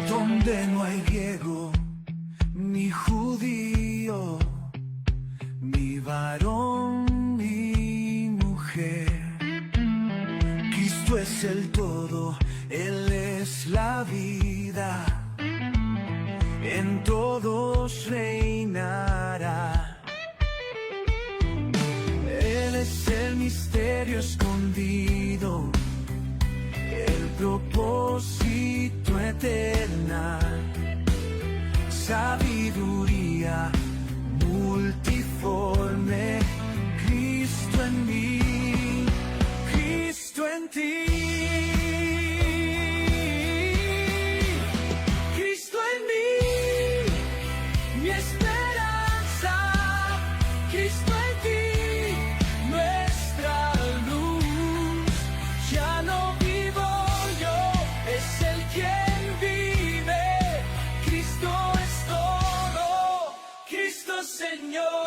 Donde no hay griego ni judío, ni varón ni mujer. Cristo es el todo, Él es la vida, en todos reinará. Él es el misterio escondido, el propósito eternal, sabiduría multiforme. Cristo en mí, Cristo en ti. Cristo en mí, mi esperanza. Cristo en ti, nuestra luz. Ya no vivo yo, es el quien vive. Cristo es todo, Cristo Señor.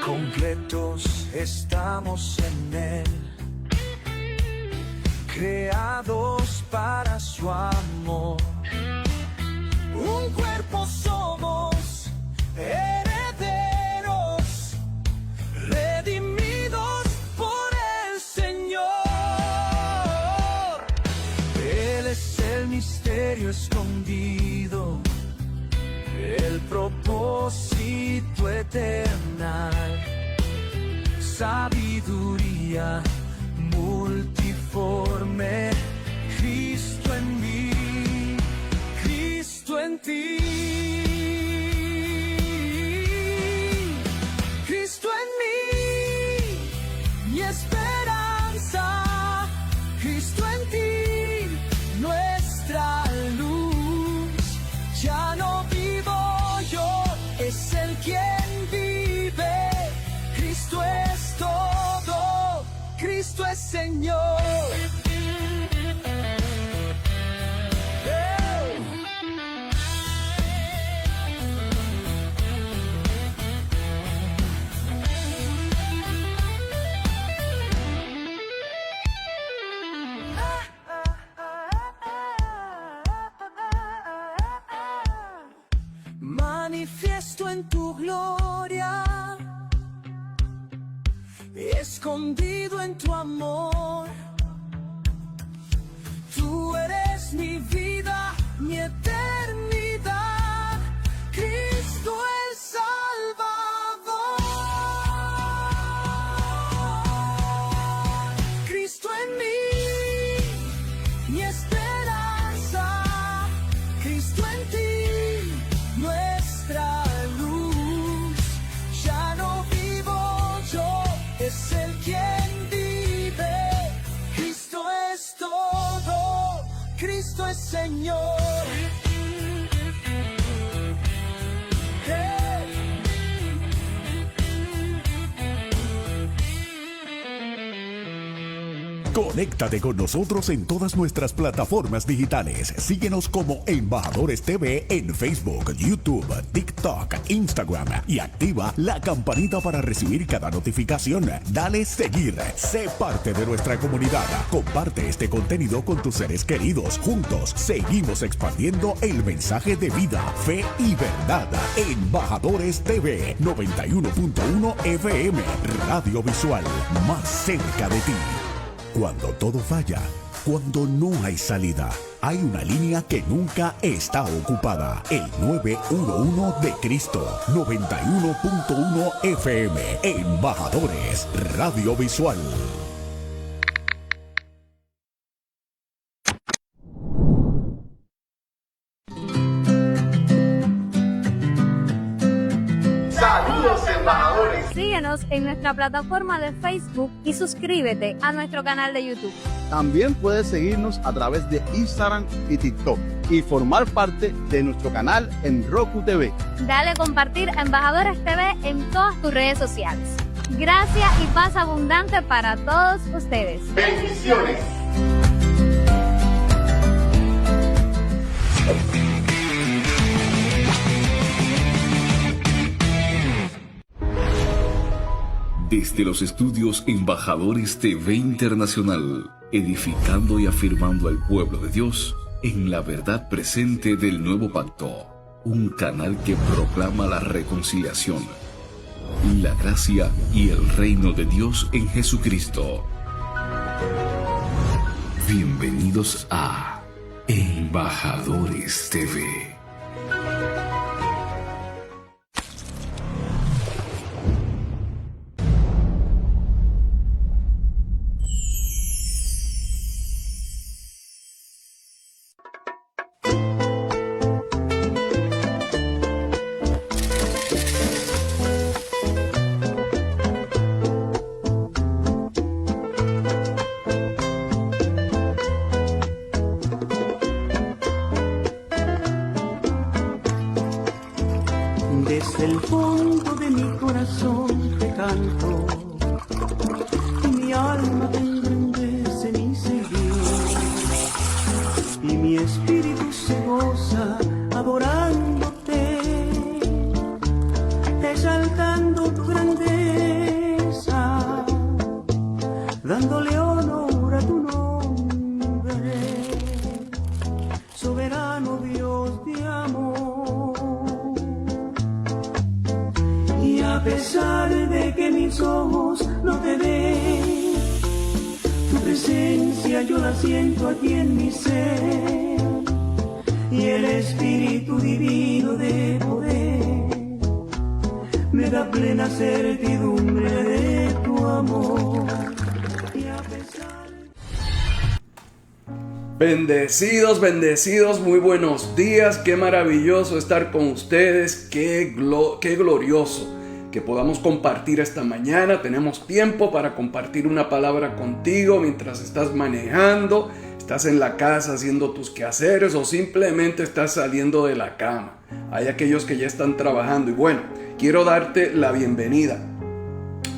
Completos estamos en Él, creados para su amor. Un cuerpo somos, herederos, redimidos por el Señor. Él es el misterio escondido, el propósito eternal, sabiduría multiforme. Cristo en mí, Cristo en ti. Cristo en mí, mi esperanza. Cristo en ti, nuestra luz. Ya no vivo yo, es el quien vive. Cristo es todo, Cristo es Señor. Manifiesto en tu gloria, escondido en tu amor. Tú eres mi vida, mi eternidad. Cristo el Salvador. Cristo en mí, mi esperanza. Cristo en ti, nuestra luz. Ya no vivo yo, es el quien vive. Cristo es todo, Cristo es Señor. Conéctate con nosotros en todas nuestras plataformas digitales. Síguenos como Embajadores TV en Facebook, YouTube, TikTok, Instagram y activa la campanita para recibir cada notificación. Dale seguir. Sé parte de nuestra comunidad. Comparte este contenido con tus seres queridos. Juntos seguimos expandiendo el mensaje de vida, fe y verdad. Embajadores TV 91.1 FM, Radio Visual, más cerca de ti. Cuando todo falla, cuando no hay salida, hay una línea que nunca está ocupada. El 911 de Cristo, 91.1 FM. Embajadores, Radio Visual. Saludos, embajadores. Síguenos en nuestra plataforma de Facebook y suscríbete a nuestro canal de YouTube. También puedes seguirnos a través de Instagram y TikTok y formar parte de nuestro canal en Roku TV. Dale a compartir a Embajadores TV en todas tus redes sociales. Gracias y paz abundante para todos ustedes. ¡Bendiciones! Desde los estudios Embajadores TV Internacional, edificando y afirmando al pueblo de Dios en la verdad presente del nuevo pacto, un canal que proclama la reconciliación, la gracia y el reino de Dios en Jesucristo. Bienvenidos a Embajadores TV. Desde el fondo de mi corazón te canto, mi alma te engrandece, mi Señor, y mi espíritu se goza adorándote, exaltando tu grandeza, dándole honor a tu nombre, soberano Dios de amor. A pesar de que mis ojos no te ven, tu presencia yo la siento aquí en mi ser, y el Espíritu divino de poder me da plena certidumbre de tu amor. Y a pesar... Bendecidos, bendecidos, muy buenos días, qué maravilloso estar con ustedes, qué glorioso que podamos compartir esta mañana. Tenemos tiempo para compartir una palabra contigo mientras estás manejando, estás en la casa haciendo tus quehaceres o simplemente estás saliendo de la cama. Hay aquellos que ya están trabajando y bueno, quiero darte la bienvenida.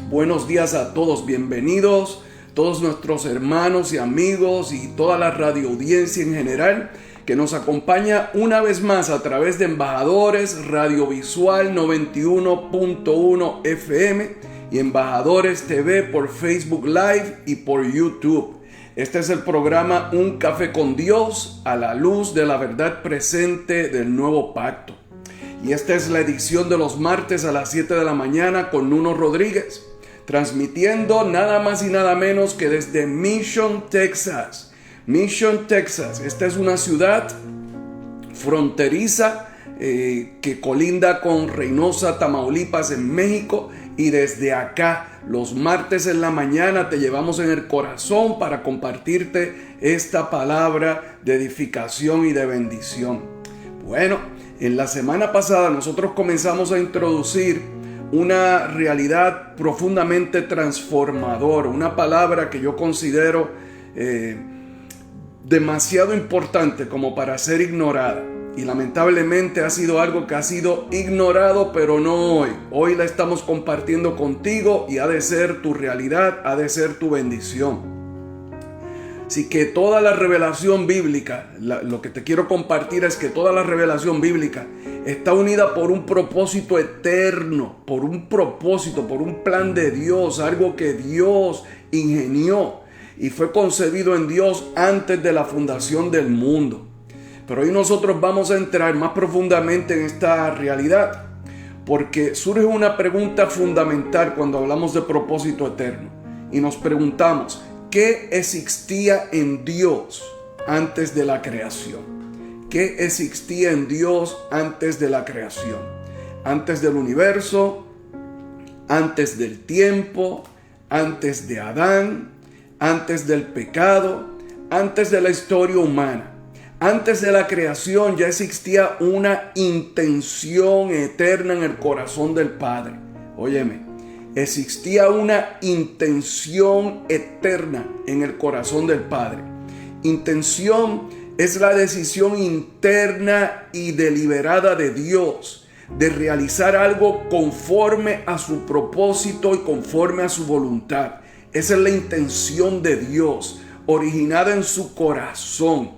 Buenos días a todos, bienvenidos todos nuestros hermanos y amigos y toda la radio audiencia en general que nos acompaña una vez más a través de Embajadores Radiovisual 91.1 FM y Embajadores TV por Facebook Live y por YouTube. Este es el programa Un Café con Dios a la luz de la verdad presente del nuevo pacto. Y esta es la edición de los martes a las 7 de la mañana con Nuno Rodríguez, transmitiendo nada más y nada menos que desde Mission, Texas. Mission, Texas. Esta es una ciudad fronteriza que colinda con Reynosa, Tamaulipas, en México. Y desde acá, los martes en la mañana, te llevamos en el corazón para compartirte esta palabra de edificación y de bendición. Bueno, en la semana pasada nosotros comenzamos a introducir una realidad profundamente transformadora, una palabra que yo considero demasiado importante como para ser ignorada, y lamentablemente ha sido algo que ha sido ignorado, pero no hoy. Hoy la estamos compartiendo contigo y ha de ser tu realidad, ha de ser tu bendición. Así que toda la revelación bíblica, lo que te quiero compartir es que toda la revelación bíblica está unida por un propósito eterno, por un propósito, por un plan de Dios, algo que Dios ingenió y fue concebido en Dios antes de la fundación del mundo. Pero hoy nosotros vamos a entrar más profundamente en esta realidad, porque surge una pregunta fundamental cuando hablamos de propósito eterno. Y nos preguntamos, ¿qué existía en Dios antes de la creación? ¿Qué existía en Dios antes de la creación? Antes del universo, antes del tiempo, antes de Adán, antes del pecado, antes de la historia humana. Antes de la creación ya existía una intención eterna en el corazón del Padre. Óyeme, existía una intención eterna en el corazón del Padre. Intención es la decisión interna y deliberada de Dios de realizar algo conforme a su propósito y conforme a su voluntad. Esa es la intención de Dios, originada en su corazón.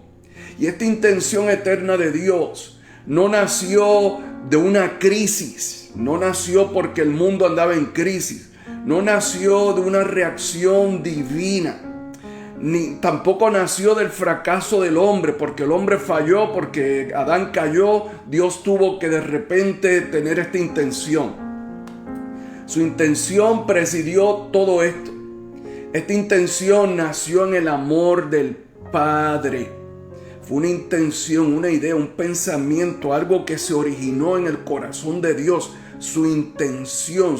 Y esta intención eterna de Dios no nació de una crisis, no nació porque el mundo andaba en crisis, no nació de una reacción divina, ni tampoco nació del fracaso del hombre, porque el hombre falló, porque Adán cayó, Dios tuvo que de repente tener esta intención. Su intención presidió todo esto. Esta intención nació en el amor del Padre. Fue una intención, una idea, un pensamiento, algo que se originó en el corazón de Dios. Su intención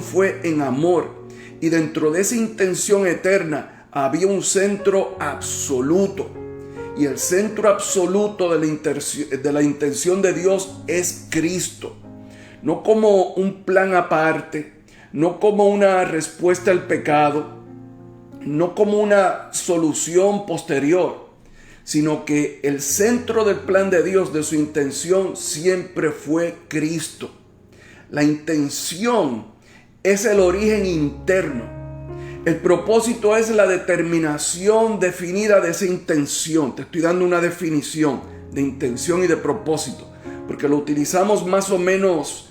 fue en amor. Y dentro de esa intención eterna había un centro absoluto. Y el centro absoluto de la intención de Dios es Cristo. No como un plan aparte, no como una respuesta al pecado, no como una solución posterior, sino que el centro del plan de Dios, de su intención, siempre fue Cristo. La intención es el origen interno. El propósito es la determinación definida de esa intención. Te estoy dando una definición de intención y de propósito, porque lo utilizamos más o menos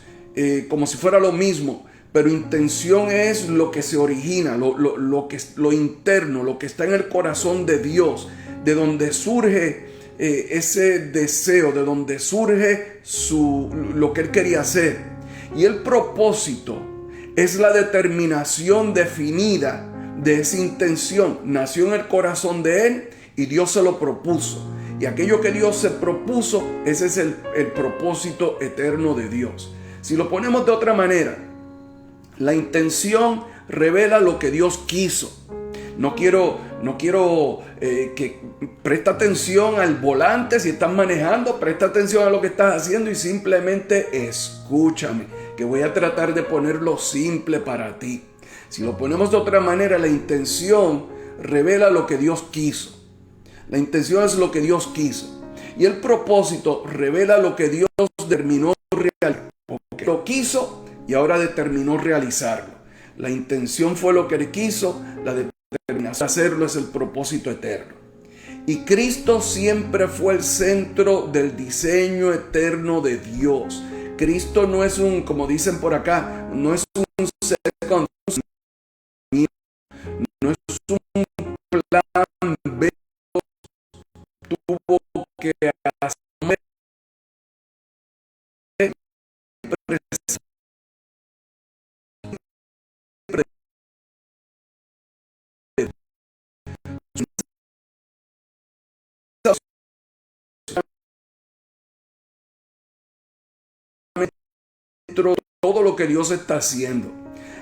como si fuera lo mismo. Pero intención es lo que se origina, lo interno, lo que está en el corazón de Dios, de donde surge ese deseo, de donde surge lo que Él quería hacer. Y el propósito es la determinación definida de esa intención. Nació en el corazón de Él y Dios se lo propuso. Y aquello que Dios se propuso, ese es el propósito eterno de Dios. Si lo ponemos de otra manera, la intención revela lo que Dios quiso. No quiero que presta atención al volante si estás manejando, presta atención a lo que estás haciendo y simplemente escúchame, que voy a tratar de ponerlo simple para ti. Si lo ponemos de otra manera, la intención revela lo que Dios quiso. La intención es lo que Dios quiso. Y el propósito revela lo que Dios determinó realizar. Porque lo quiso y ahora determinó realizarlo. La intención fue lo que Él quiso, la determinación de hacerlo es el propósito eterno. Y Cristo siempre fue el centro del diseño eterno de Dios. Cristo no es como dicen por acá, no es un second, no es un plan B. Tuvo que hacer todo lo que Dios está haciendo.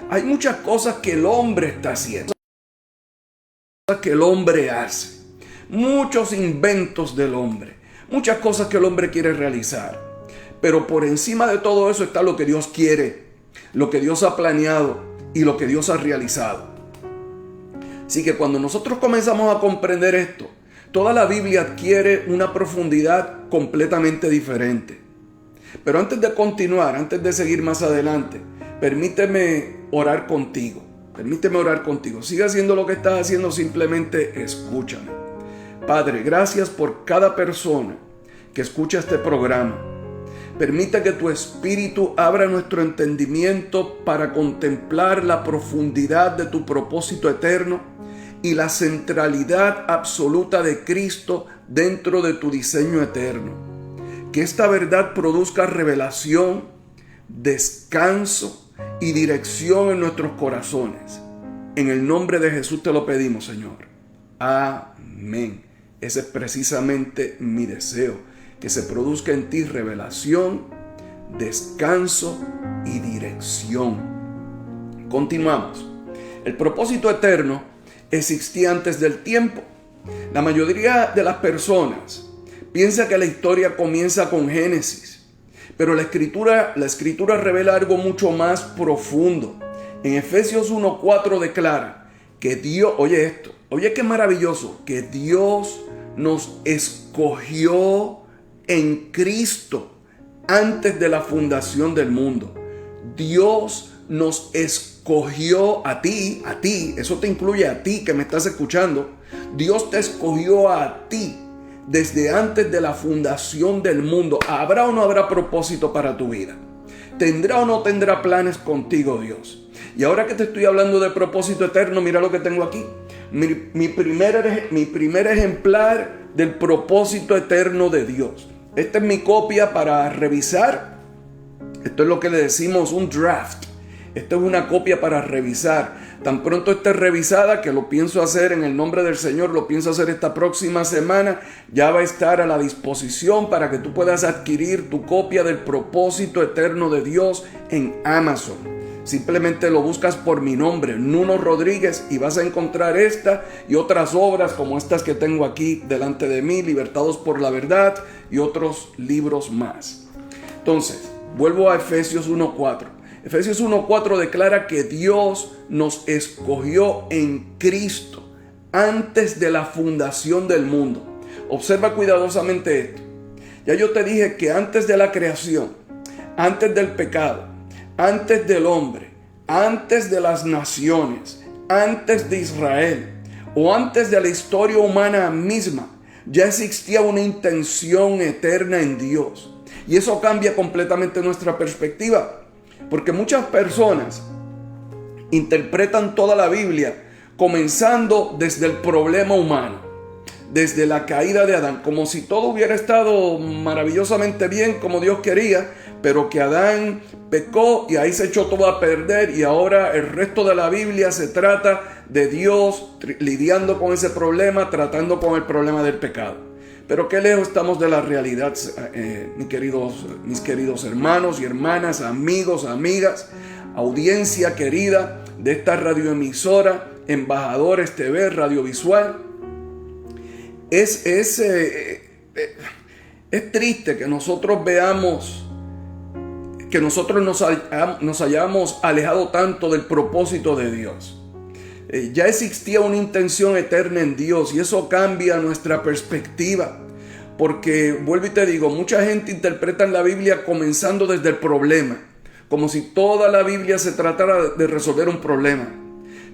Hay muchas cosas que el hombre está haciendo, cosas que el hombre hace, muchos inventos del hombre, muchas cosas que el hombre quiere realizar. Pero por encima de todo eso está lo que Dios quiere, lo que Dios ha planeado y lo que Dios ha realizado. Así que cuando nosotros comenzamos a comprender esto, toda la Biblia adquiere una profundidad completamente diferente. Pero antes de continuar, antes de seguir más adelante, permíteme orar contigo. Sigue haciendo lo que estás haciendo, simplemente escúchame. Padre, gracias por cada persona que escucha este programa. Permite que tu Espíritu abra nuestro entendimiento para contemplar la profundidad de tu propósito eterno y la centralidad absoluta de Cristo dentro de tu diseño eterno. Que esta verdad produzca revelación, descanso y dirección en nuestros corazones. En el nombre de Jesús te lo pedimos, Señor. Amén. Ese es precisamente mi deseo, que se produzca en ti revelación, descanso y dirección. Continuamos. El propósito eterno existía antes del tiempo. La mayoría de las personas piensa que la historia comienza con Génesis, Pero la escritura revela algo mucho más profundo. En Efesios 1:4 declara que Dios, oye esto, oye qué maravilloso, que Dios nos escogió en Cristo antes de la fundación del mundo. Dios nos escogió a ti, eso te incluye a ti que me estás escuchando. Dios te escogió a ti desde antes de la fundación del mundo. ¿Habrá o no habrá propósito para tu vida? ¿Tendrá o no tendrá planes contigo Dios? Y ahora que te estoy hablando de propósito eterno, mira lo que tengo aquí. Mi primer ejemplar del propósito eterno de Dios. Esta es mi copia para revisar. Esto es lo que le decimos un draft. Esta es una copia para revisar. Tan pronto esté revisada, que lo pienso hacer en el nombre del Señor, lo pienso hacer esta próxima semana, ya va a estar a la disposición para que tú puedas adquirir tu copia del propósito eterno de Dios en Amazon. Simplemente lo buscas por mi nombre, Nuno Rodríguez, y vas a encontrar esta y otras obras como estas que tengo aquí delante de mí, Libertados por la Verdad, y otros libros más. Entonces, vuelvo a Efesios 1:4. Efesios 1:4 declara que Dios nos escogió en Cristo antes de la fundación del mundo. Observa cuidadosamente esto. Ya yo te dije que antes de la creación, antes del pecado, antes del hombre, antes de las naciones, antes de Israel o antes de la historia humana misma, ya existía una intención eterna en Dios. Y eso cambia completamente nuestra perspectiva. Porque muchas personas interpretan toda la Biblia comenzando desde el problema humano, desde la caída de Adán, como si todo hubiera estado maravillosamente bien como Dios quería, pero que Adán pecó y ahí se echó todo a perder, y ahora el resto de la Biblia se trata de Dios lidiando con ese problema, tratando con el problema del pecado. Pero qué lejos estamos de la realidad, mis queridos hermanos y hermanas, amigos, amigas, audiencia querida de esta radioemisora, Embajadores TV, radiovisual. Es triste que nosotros veamos, que nosotros nos hayamos alejado tanto del propósito de Dios. Ya existía una intención eterna en Dios y eso cambia nuestra perspectiva. Porque, vuelvo y te digo, mucha gente interpreta la Biblia comenzando desde el problema, como si toda la Biblia se tratara de resolver un problema.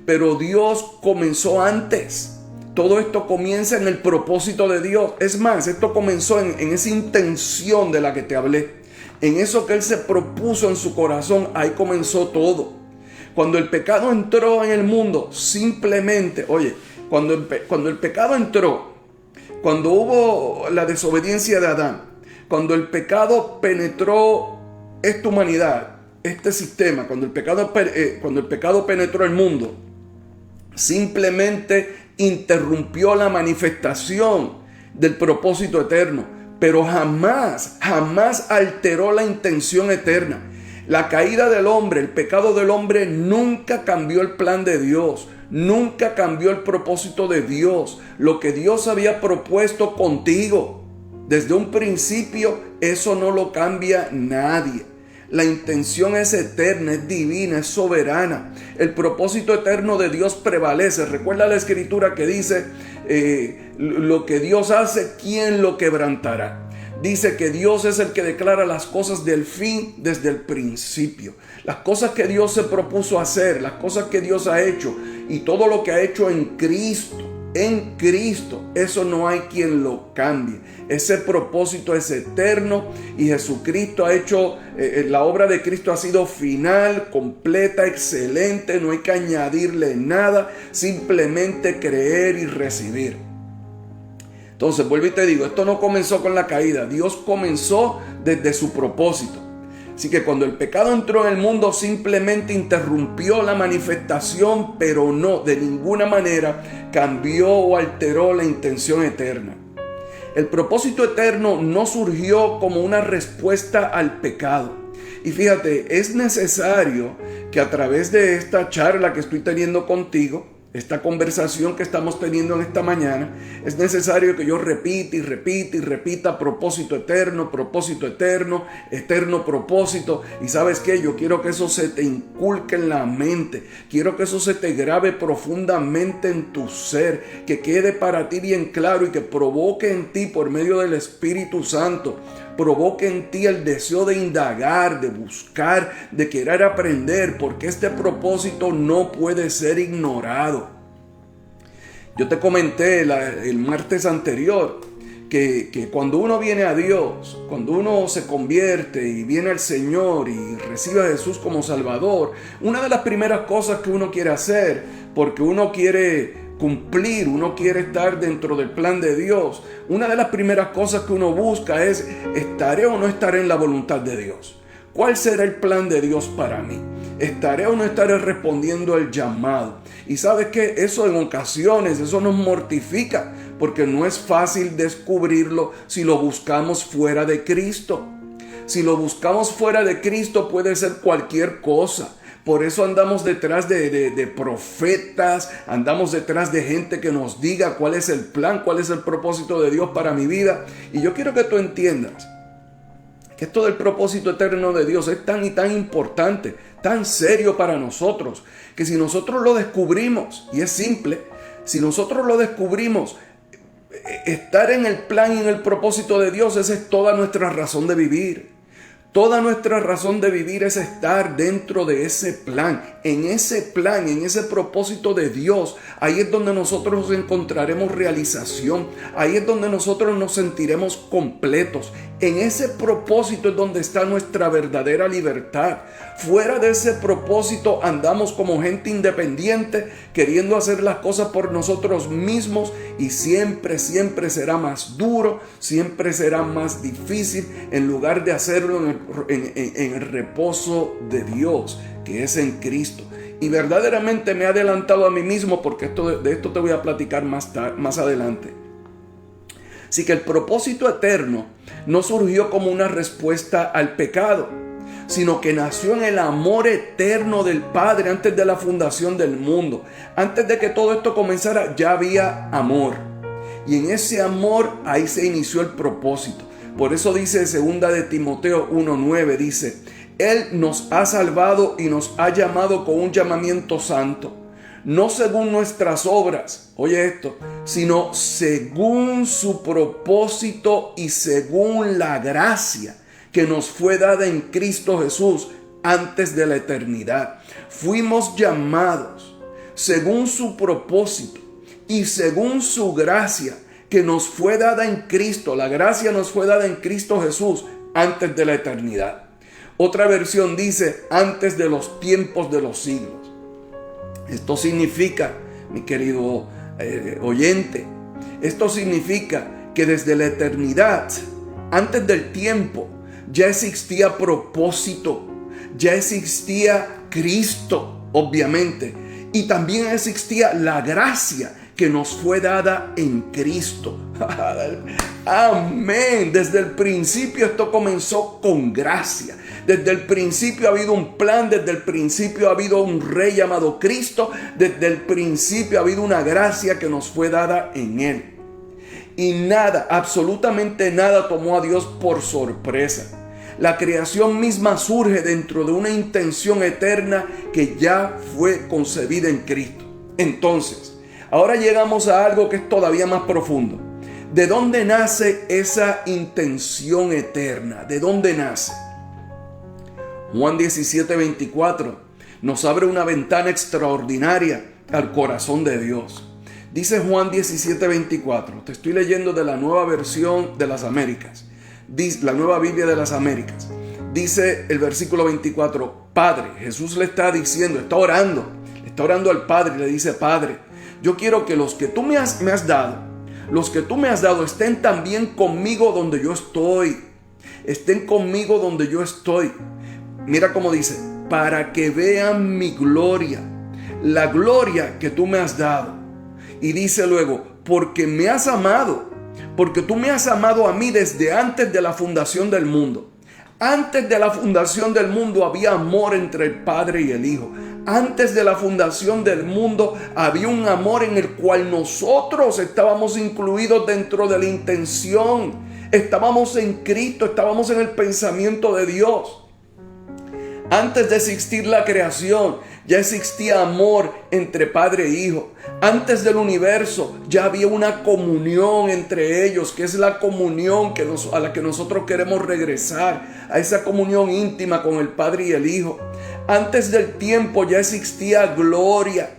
Pero Dios comenzó antes. Todo esto comienza en el propósito de Dios. Es más, esto comenzó en esa intención de la que te hablé. En eso que Él se propuso en su corazón, ahí comenzó todo. Cuando el pecado entró en el mundo, simplemente, cuando el pecado entró, cuando hubo la desobediencia de Adán, cuando el pecado penetró esta humanidad, este sistema, cuando el pecado penetró el mundo, simplemente interrumpió la manifestación del propósito eterno, pero jamás alteró la intención eterna. La caída del hombre, el pecado del hombre nunca cambió el plan de Dios, nunca cambió el propósito de Dios, lo que Dios había propuesto contigo. Desde un principio, eso no lo cambia nadie. La intención es eterna, es divina, es soberana. El propósito eterno de Dios prevalece. Recuerda la escritura que dice, lo que Dios hace, ¿quién lo quebrantará? Dice que Dios es el que declara las cosas del fin desde el principio. Las cosas que Dios se propuso hacer, las cosas que Dios ha hecho y todo lo que ha hecho en Cristo, eso no hay quien lo cambie. Ese propósito es eterno y Jesucristo ha hecho, la obra de Cristo ha sido final, completa, excelente, no hay que añadirle nada, simplemente creer y recibir. Entonces, vuelvo y te digo, esto no comenzó con la caída, Dios comenzó desde su propósito. Así que cuando el pecado entró en el mundo, simplemente interrumpió la manifestación, pero no, de ninguna manera cambió o alteró la intención eterna. El propósito eterno no surgió como una respuesta al pecado. Y fíjate, es necesario que a través de esta charla que estoy teniendo contigo, esta conversación que estamos teniendo en esta mañana, es necesario que yo repita y repita y repita propósito eterno, eterno propósito. Y ¿sabes qué? Yo quiero que eso se te inculque en la mente. Quiero que eso se te grabe profundamente en tu ser, que quede para ti bien claro y que provoque en ti por medio del Espíritu Santo, provoque en ti el deseo de indagar, de buscar, de querer aprender, porque este propósito no puede ser ignorado. Yo te comenté el martes anterior que cuando uno viene a Dios, cuando uno se convierte y viene al Señor y recibe a Jesús como Salvador, una de las primeras cosas que uno quiere hacer, porque uno quiere cumplir, uno quiere estar dentro del plan de Dios, una de las primeras cosas que uno busca es: ¿estaré o no estaré en la voluntad de Dios? ¿Cuál será el plan de Dios para mí? ¿Estaré o no estaré respondiendo al llamado? Y sabes que eso en ocasiones, eso nos mortifica, porque no es fácil descubrirlo si lo buscamos fuera de Cristo. Si lo buscamos fuera de Cristo puede ser cualquier cosa. Por eso andamos detrás de profetas, andamos detrás de gente que nos diga cuál es el plan, cuál es el propósito de Dios para mi vida. Y yo quiero que tú entiendas que esto del propósito eterno de Dios es tan y tan importante, tan serio para nosotros, que si nosotros lo descubrimos, y es simple, si nosotros lo descubrimos, estar en el plan y en el propósito de Dios, esa es toda nuestra razón de vivir. Toda nuestra razón de vivir es estar dentro de ese plan, en ese propósito de Dios. Ahí es donde nosotros encontraremos realización. Ahí es donde nosotros nos sentiremos completos. En ese propósito es donde está nuestra verdadera libertad. Fuera de ese propósito andamos como gente independiente, queriendo hacer las cosas por nosotros mismos, y siempre será más duro, siempre será más difícil, en lugar de hacerlo en el reposo de Dios, que es en Cristo. Y verdaderamente me he adelantado a mí mismo, porque de esto te voy a platicar más adelante. Así que el propósito eterno no surgió como una respuesta al pecado, sino que nació en el amor eterno del Padre antes de la fundación del mundo. Antes de que todo esto comenzara, ya había amor. Y en ese amor, ahí se inició el propósito. Por eso dice 2 de Timoteo 1:9, dice: Él nos ha salvado y nos ha llamado con un llamamiento santo, no según nuestras obras, oye esto, sino según su propósito y según la gracia que nos fue dada en Cristo Jesús antes de la eternidad. Fuimos llamados según su propósito y según su gracia que nos fue dada en Cristo. La gracia nos fue dada en Cristo Jesús antes de la eternidad. Otra versión dice: antes de los tiempos de los siglos. Esto significa, mi querido oyente, esto significa que desde la eternidad, antes del tiempo, ya existía propósito, ya existía Cristo, obviamente, y también existía la gracia que nos fue dada en Cristo. Amén. Desde el principio esto comenzó con gracia. Desde el principio ha habido un plan, desde el principio ha habido un rey llamado Cristo, desde el principio ha habido una gracia que nos fue dada en Él. Y nada, absolutamente nada tomó a Dios por sorpresa. La creación misma surge dentro de una intención eterna que ya fue concebida en Cristo. Entonces, ahora llegamos a algo que es todavía más profundo. ¿De dónde nace esa intención eterna? ¿De dónde nace? Juan 17:24 nos abre una ventana extraordinaria al corazón de Dios. Dice Juan 17:24, te estoy leyendo de la nueva versión de las Américas, la nueva Biblia de las Américas. Dice el versículo 24, Padre, Jesús le está diciendo, está orando al Padre y le dice: Padre, yo quiero que los que tú me has dado estén también conmigo donde yo estoy. Estén conmigo donde yo estoy. Mira cómo dice: para que vean mi gloria, la gloria que tú me has dado. Y dice luego: porque me has amado, porque tú me has amado a mí desde antes de la fundación del mundo. Antes de la fundación del mundo había amor entre el Padre y el Hijo. Antes de la fundación del mundo había un amor en el cual nosotros estábamos incluidos dentro de la intención. Estábamos en Cristo, estábamos en el pensamiento de Dios. Antes de existir la creación, ya existía amor entre padre e hijo. Antes del universo ya había una comunión entre ellos, que es la comunión a la que nosotros queremos regresar, a esa comunión íntima con el Padre y el Hijo. Antes del tiempo ya existía gloria.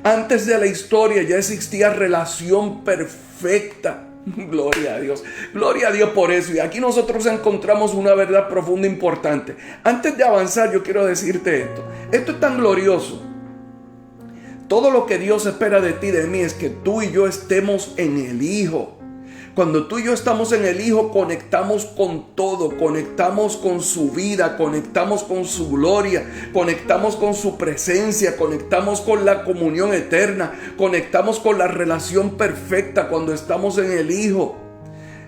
Antes de la historia ya existía relación perfecta. Gloria a Dios. Gloria a Dios por eso. Y aquí nosotros encontramos una verdad profunda e importante. Antes de avanzar, yo quiero decirte esto. Esto es tan glorioso. Todo lo que Dios espera de ti y de mí es que tú y yo estemos en el Hijo. Cuando tú y yo estamos en el Hijo, conectamos con todo, conectamos con su vida, conectamos con su gloria, conectamos con su presencia, conectamos con la comunión eterna, conectamos con la relación perfecta cuando estamos en el Hijo.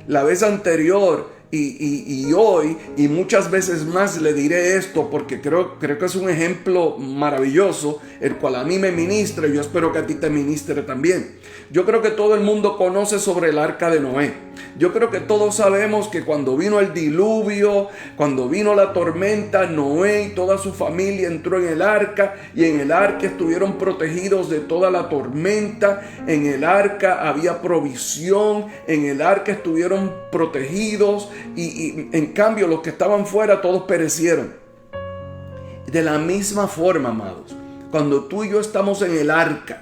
La vez anterior y hoy y muchas veces más le diré esto porque creo que es un ejemplo maravilloso, el cual a mí me ministra y yo espero que a ti te ministre también. Yo creo que todo el mundo conoce sobre el arca de Noé. Yo creo que todos sabemos que cuando vino el diluvio, cuando vino la tormenta, Noé y toda su familia entró en el arca y en el arca estuvieron protegidos de toda la tormenta. En el arca había provisión, en el arca estuvieron protegidos y en cambio los que estaban fuera todos perecieron. De la misma forma, amados, cuando tú y yo estamos en el arca,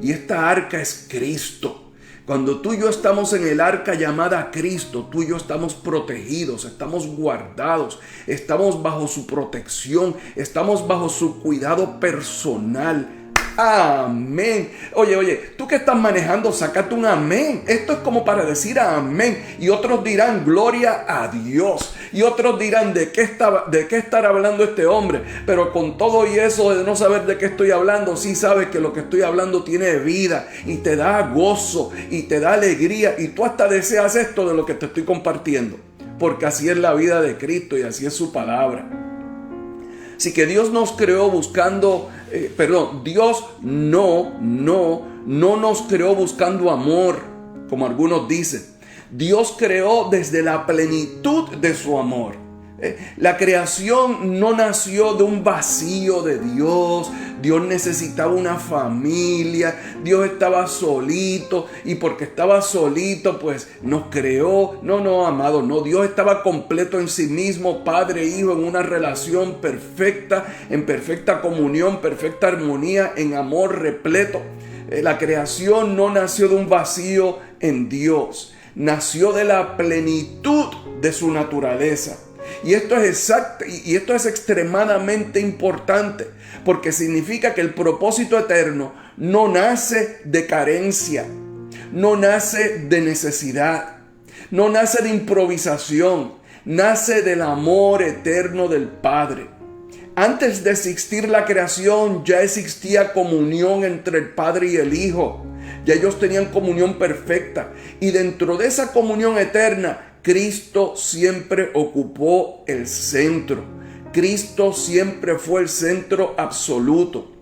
y esta arca es Cristo. Cuando tú y yo estamos en el arca llamada Cristo, tú y yo estamos protegidos, estamos guardados, estamos bajo su protección, estamos bajo su cuidado personal. Amén. Oye, tú que estás manejando, sácate un amén. Esto es como para decir amén. Y otros dirán gloria a Dios. Y otros dirán ¿de qué estará hablando este hombre? Pero con todo y eso de no saber de qué estoy hablando, sí sabes que lo que estoy hablando tiene vida y te da gozo y te da alegría. Y tú hasta deseas esto de lo que te estoy compartiendo. Porque así es la vida de Cristo y así es su palabra. Así que Dios nos creó buscando, Dios no nos creó buscando amor, como algunos dicen. Dios creó desde la plenitud de su amor. La creación no nació de un vacío de Dios. Dios necesitaba una familia. Dios estaba solito y porque estaba solito pues nos creó. No, amado, no. Dios estaba completo en sí mismo, Padre e Hijo, en una relación perfecta, en perfecta comunión, perfecta armonía, en amor repleto. La creación no nació de un vacío en Dios. Nació de la plenitud de su naturaleza. Y esto es exacto y esto es extremadamente importante porque significa que el propósito eterno no nace de carencia, no nace de necesidad, no nace de improvisación, nace del amor eterno del Padre. Antes de existir la creación ya existía comunión entre el Padre y el Hijo. Ya ellos tenían comunión perfecta y dentro de esa comunión eterna Cristo siempre ocupó el centro. Cristo siempre fue el centro absoluto.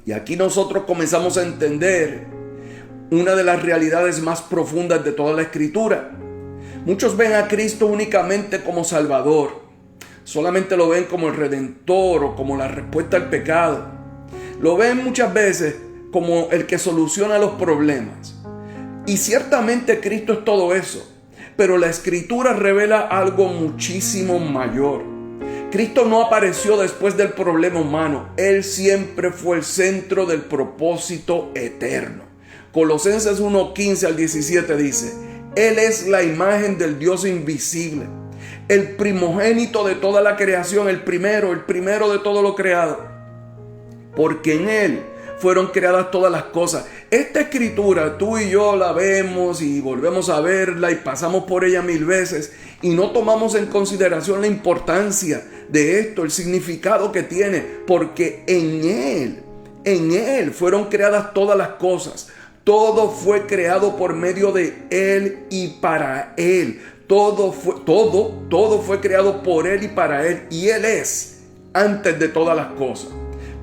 Y aquí nosotros comenzamos a entender una de las realidades más profundas de toda la Escritura. Muchos ven a Cristo únicamente como Salvador. Solamente lo ven como el Redentor o como la respuesta al pecado. Lo ven muchas veces como el que soluciona los problemas. Y ciertamente Cristo es todo eso. Pero la Escritura revela algo muchísimo mayor. Cristo no apareció después del problema humano. Él siempre fue el centro del propósito eterno. Colosenses 1:15 al 17 dice: Él es la imagen del Dios invisible, el primogénito de toda la creación, el primero de todo lo creado. Porque en Él fueron creadas todas las cosas. Esta escritura tú y yo la vemos y volvemos a verla y pasamos por ella 1000 veces y no tomamos en consideración la importancia de esto, el significado que tiene, porque en Él fueron creadas todas las cosas. Todo fue creado por medio de Él y para Él. Todo fue creado por Él y para Él. Y Él es antes de todas las cosas.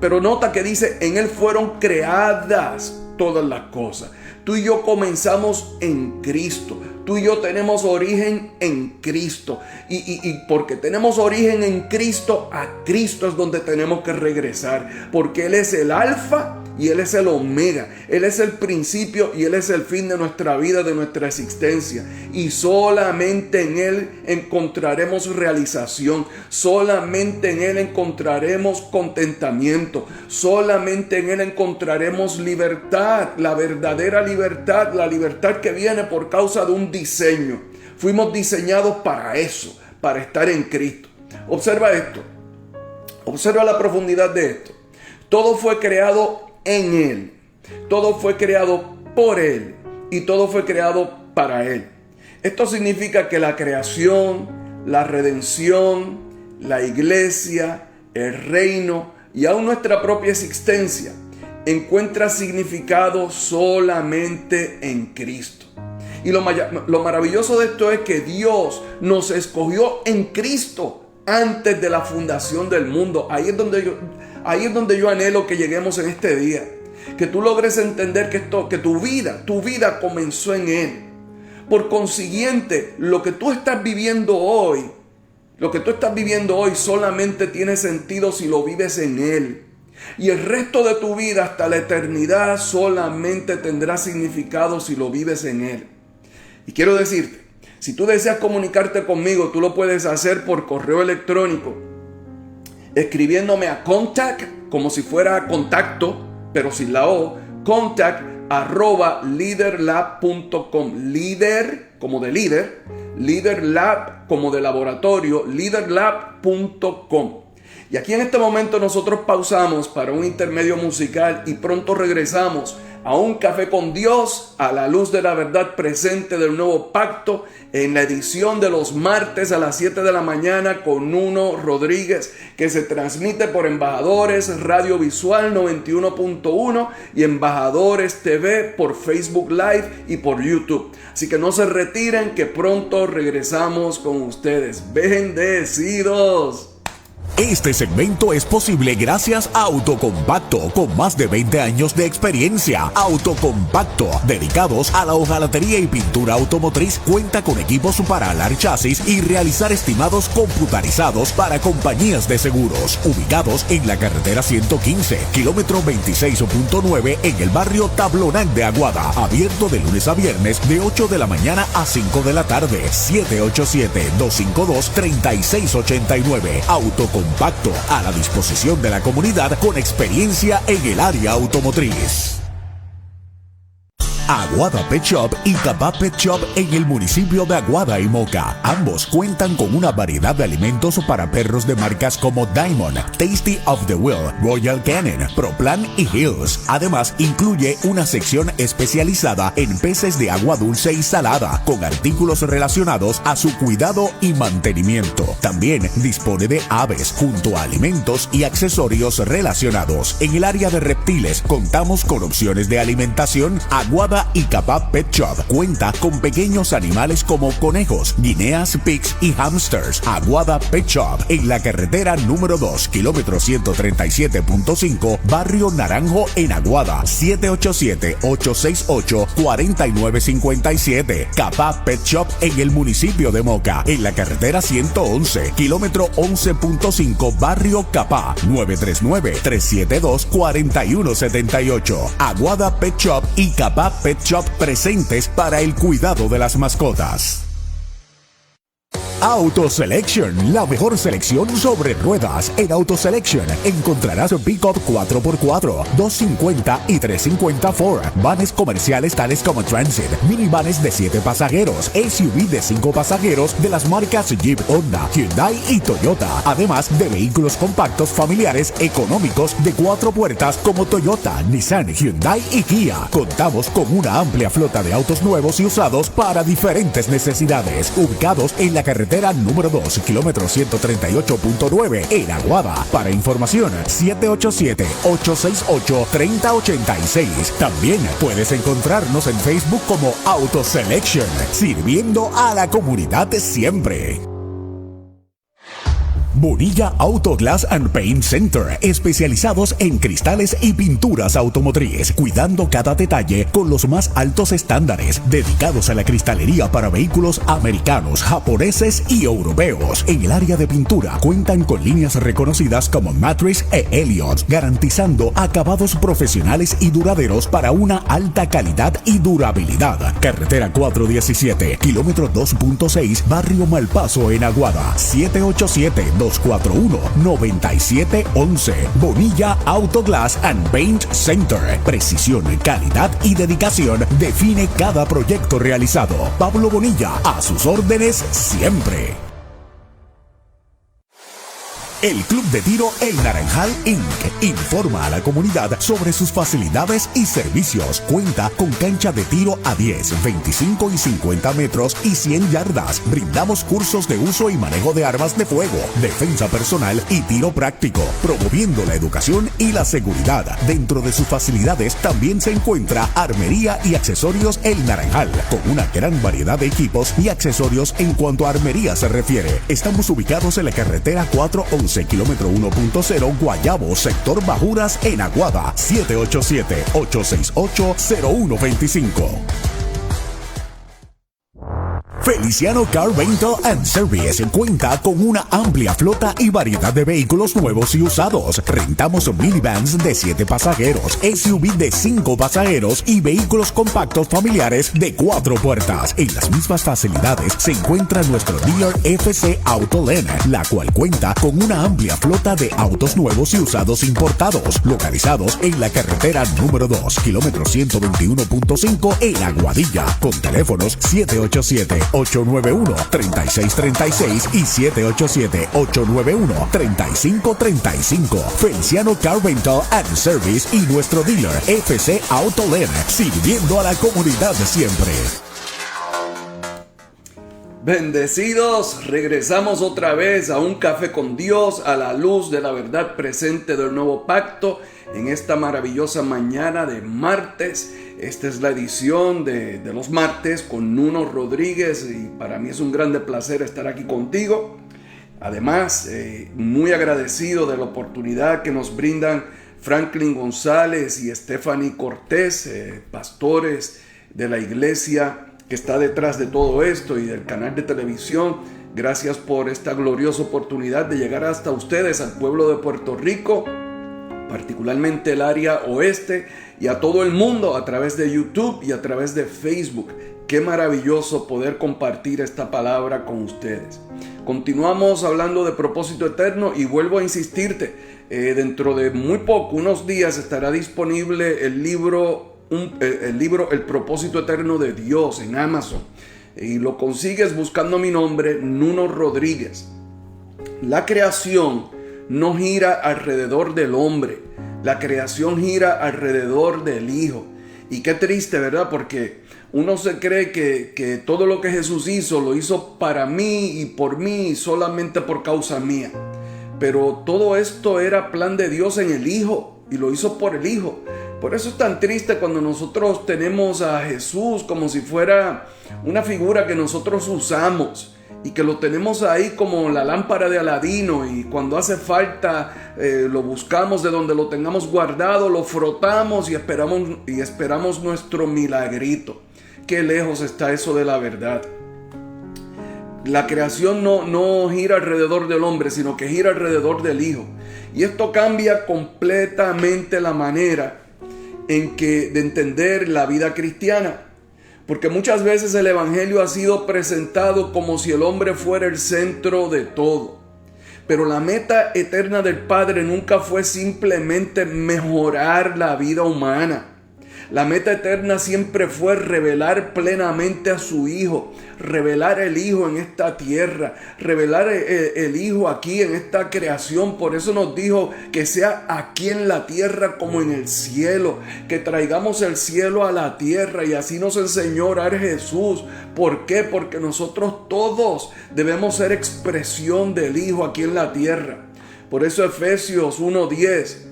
Pero nota que dice, en Él fueron creadas todas las cosas. Tú y yo comenzamos en Cristo. Tú y yo tenemos origen en Cristo. Y porque tenemos origen en Cristo, a Cristo es donde tenemos que regresar. Porque Él es el alfa y Él es el omega. Él es el principio y Él es el fin de nuestra vida, de nuestra existencia. Y solamente en Él encontraremos realización. Solamente en Él encontraremos contentamiento. Solamente en Él encontraremos libertad. La verdadera libertad. La libertad que viene por causa de un diseño. Fuimos diseñados para eso. Para estar en Cristo. Observa esto. Observa la profundidad de esto. Todo fue creado en Él. Todo fue creado por Él. Y todo fue creado para Él. Esto significa que la creación, la redención, la iglesia, el reino y aún nuestra propia existencia encuentra significado solamente en Cristo. Y lo maravilloso de esto es que Dios nos escogió en Cristo antes de la fundación del mundo. Ahí es donde yo anhelo que lleguemos en este día. Que tú logres entender que tu vida comenzó en Él. Por consiguiente, lo que tú estás viviendo hoy solamente tiene sentido si lo vives en Él. Y el resto de tu vida hasta la eternidad solamente tendrá significado si lo vives en Él. Y quiero decirte, si tú deseas comunicarte conmigo, tú lo puedes hacer por correo electrónico, escribiéndome a contact, como si fuera contacto, pero sin la O, contact@leaderlab.com. Líder como de líder, leaderlab como de laboratorio, leaderlab.com. Y aquí en este momento nosotros pausamos para un intermedio musical y pronto regresamos a un café con Dios, a la luz de la verdad presente del nuevo pacto, en la edición de los martes a las 7 de la mañana con Nuno Rodríguez, que se transmite por Embajadores Radio Visual 91.1 y Embajadores TV por Facebook Live y por YouTube. Así que no se retiren, que pronto regresamos con ustedes. Bendecidos. Este segmento es posible gracias a Autocompacto, con más de 20 años de experiencia. Autocompacto, dedicados a la hojalatería y pintura automotriz, cuenta con equipos para alar chasis y realizar estimados computarizados para compañías de seguros. Ubicados en la carretera 115, kilómetro 26.9, en el barrio Tablonán de Aguada. Abierto de lunes a viernes de 8 de la mañana a 5 de la tarde. 787-252-3689. Autocompacto, a la disposición de la comunidad con experiencia en el área automotriz. Aguada Pet Shop y Capá Pet Shop en el municipio de Aguada y Moca. Ambos cuentan con una variedad de alimentos para perros de marcas como Diamond, Tasty of the Will, Royal Canin, Proplan y Hills. Además, incluye una sección especializada en peces de agua dulce y salada, con artículos relacionados a su cuidado y mantenimiento. También dispone de aves, junto a alimentos y accesorios relacionados. En el área de reptiles, contamos con opciones de alimentación. Aguada y Capá Pet Shop cuenta con pequeños animales como conejos, guineas, pigs y hamsters. Aguada Pet Shop en la carretera número 2, kilómetro 137.5, barrio Naranjo en Aguada. 787-868-4957. Capá Pet Shop en el municipio de Moca, en la carretera 111, kilómetro 11.5, barrio Capá. 939-372-4178. Aguada Pet Shop y Capá Pet Shop, presentes para el cuidado de las mascotas. Auto Selection, la mejor selección sobre ruedas. En Auto Selection encontrarás pick-up 4x4, 250 y 350 Ford, vanes comerciales tales como Transit, minivanes de 7 pasajeros, SUV de 5 pasajeros de las marcas Jeep, Honda, Hyundai y Toyota. Además de vehículos compactos familiares económicos de 4 puertas como Toyota, Nissan, Hyundai y Kia. Contamos con una amplia flota de autos nuevos y usados para diferentes necesidades. Ubicados en la carretera número 2, kilómetro 138.9, en Aguada. Para información, 787-868-3086. También puedes encontrarnos en Facebook como Auto Selection, sirviendo a la comunidad siempre. Bonilla Auto Glass and Paint Center, especializados en cristales y pinturas automotriz, cuidando cada detalle con los más altos estándares, dedicados a la cristalería para vehículos americanos, japoneses y europeos. En el área de pintura cuentan con líneas reconocidas como Matrix e Elliott, garantizando acabados profesionales y duraderos para una alta calidad y durabilidad. Carretera 417, kilómetro 2.6, Barrio Malpaso en Aguada, 787-241-9711. Bonilla Auto Glass and Paint Center. Precisión, calidad y dedicación define cada proyecto realizado. Pablo Bonilla, a sus órdenes siempre. El Club de Tiro El Naranjal Inc. informa a la comunidad sobre sus facilidades y servicios. Cuenta con cancha de tiro a 10, 25 y 50 metros y 100 yardas. Brindamos cursos de uso y manejo de armas de fuego, defensa personal y tiro práctico, promoviendo la educación y la seguridad. Dentro de sus facilidades también se encuentra armería y accesorios El Naranjal, con una gran variedad de equipos y accesorios en cuanto a armería se refiere. Estamos ubicados en la carretera 411, kilómetro 1.0, Guayabo, sector Bajuras, en Aguada, 787-868-0125. Feliciano Car Rental and Service cuenta con una amplia flota y variedad de vehículos nuevos y usados. Rentamos minivans de 7 pasajeros, SUV de 5 pasajeros y vehículos compactos familiares de 4 puertas. En las mismas facilidades se encuentra nuestro dealer FC Autolen, la cual cuenta con una amplia flota de autos nuevos y usados importados, localizados en la carretera número 2, kilómetro 121.5 en Aguadilla, con teléfonos 787-891-3636 y 787-891-3535. Feliciano Car Rental and Service y nuestro dealer FC Autolen, sirviendo a la comunidad siempre. Bendecidos, regresamos otra vez a un café con Dios, a la luz de la verdad presente del nuevo pacto, en esta maravillosa mañana de martes. Esta es la edición de los martes con Nuno Rodríguez y para mí es un grande placer estar aquí contigo. Además, muy agradecido de la oportunidad que nos brindan Franklin González y Stephanie Cortés, pastores de la iglesia que está detrás de todo esto y del canal de televisión. Gracias por esta gloriosa oportunidad de llegar hasta ustedes, al pueblo de Puerto Rico, particularmente el área oeste, y a todo el mundo a través de YouTube y a través de Facebook. Qué maravilloso poder compartir esta palabra con ustedes. Continuamos hablando de propósito eterno y vuelvo a insistirte, dentro de muy poco, unos días, estará disponible el libro El propósito eterno de Dios en Amazon, y lo consigues buscando mi nombre, Nuno Rodríguez. La creación no gira alrededor del hombre, la creación gira alrededor del Hijo. Y qué triste, ¿verdad? Porque uno se cree que todo lo que Jesús hizo, lo hizo para mí y por mí, solamente por causa mía. Pero todo esto era plan de Dios en el Hijo, y lo hizo por el Hijo. Por eso es tan triste cuando nosotros tenemos a Jesús como si fuera una figura que nosotros usamos y que lo tenemos ahí como la lámpara de Aladino, y cuando hace falta lo buscamos de donde lo tengamos guardado, lo frotamos y esperamos nuestro milagrito. Qué lejos está eso de la verdad. La creación no gira alrededor del hombre, sino que gira alrededor del Hijo. Y esto cambia completamente la manera de entender la vida cristiana, porque muchas veces el evangelio ha sido presentado como si el hombre fuera el centro de todo, pero la meta eterna del Padre nunca fue simplemente mejorar la vida humana. La meta eterna siempre fue revelar plenamente a su Hijo, revelar el Hijo en esta tierra, revelar el Hijo aquí en esta creación. Por eso nos dijo que sea aquí en la tierra como en el cielo, que traigamos el cielo a la tierra, y así nos enseñó a orar Jesús. ¿Por qué? Porque nosotros todos debemos ser expresión del Hijo aquí en la tierra. Por eso Efesios 1:10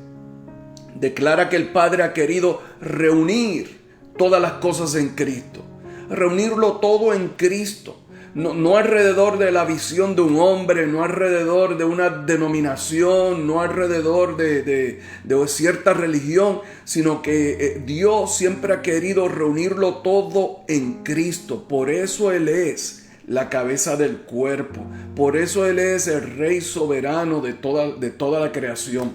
declara que el Padre ha querido reunir todas las cosas en Cristo. Reunirlo todo en Cristo. no alrededor de la visión de un hombre, no alrededor de una denominación, no alrededor de cierta religión, sino que Dios siempre ha querido reunirlo todo en Cristo. Por eso Él es la cabeza del cuerpo. Por eso Él es el Rey soberano de toda la creación.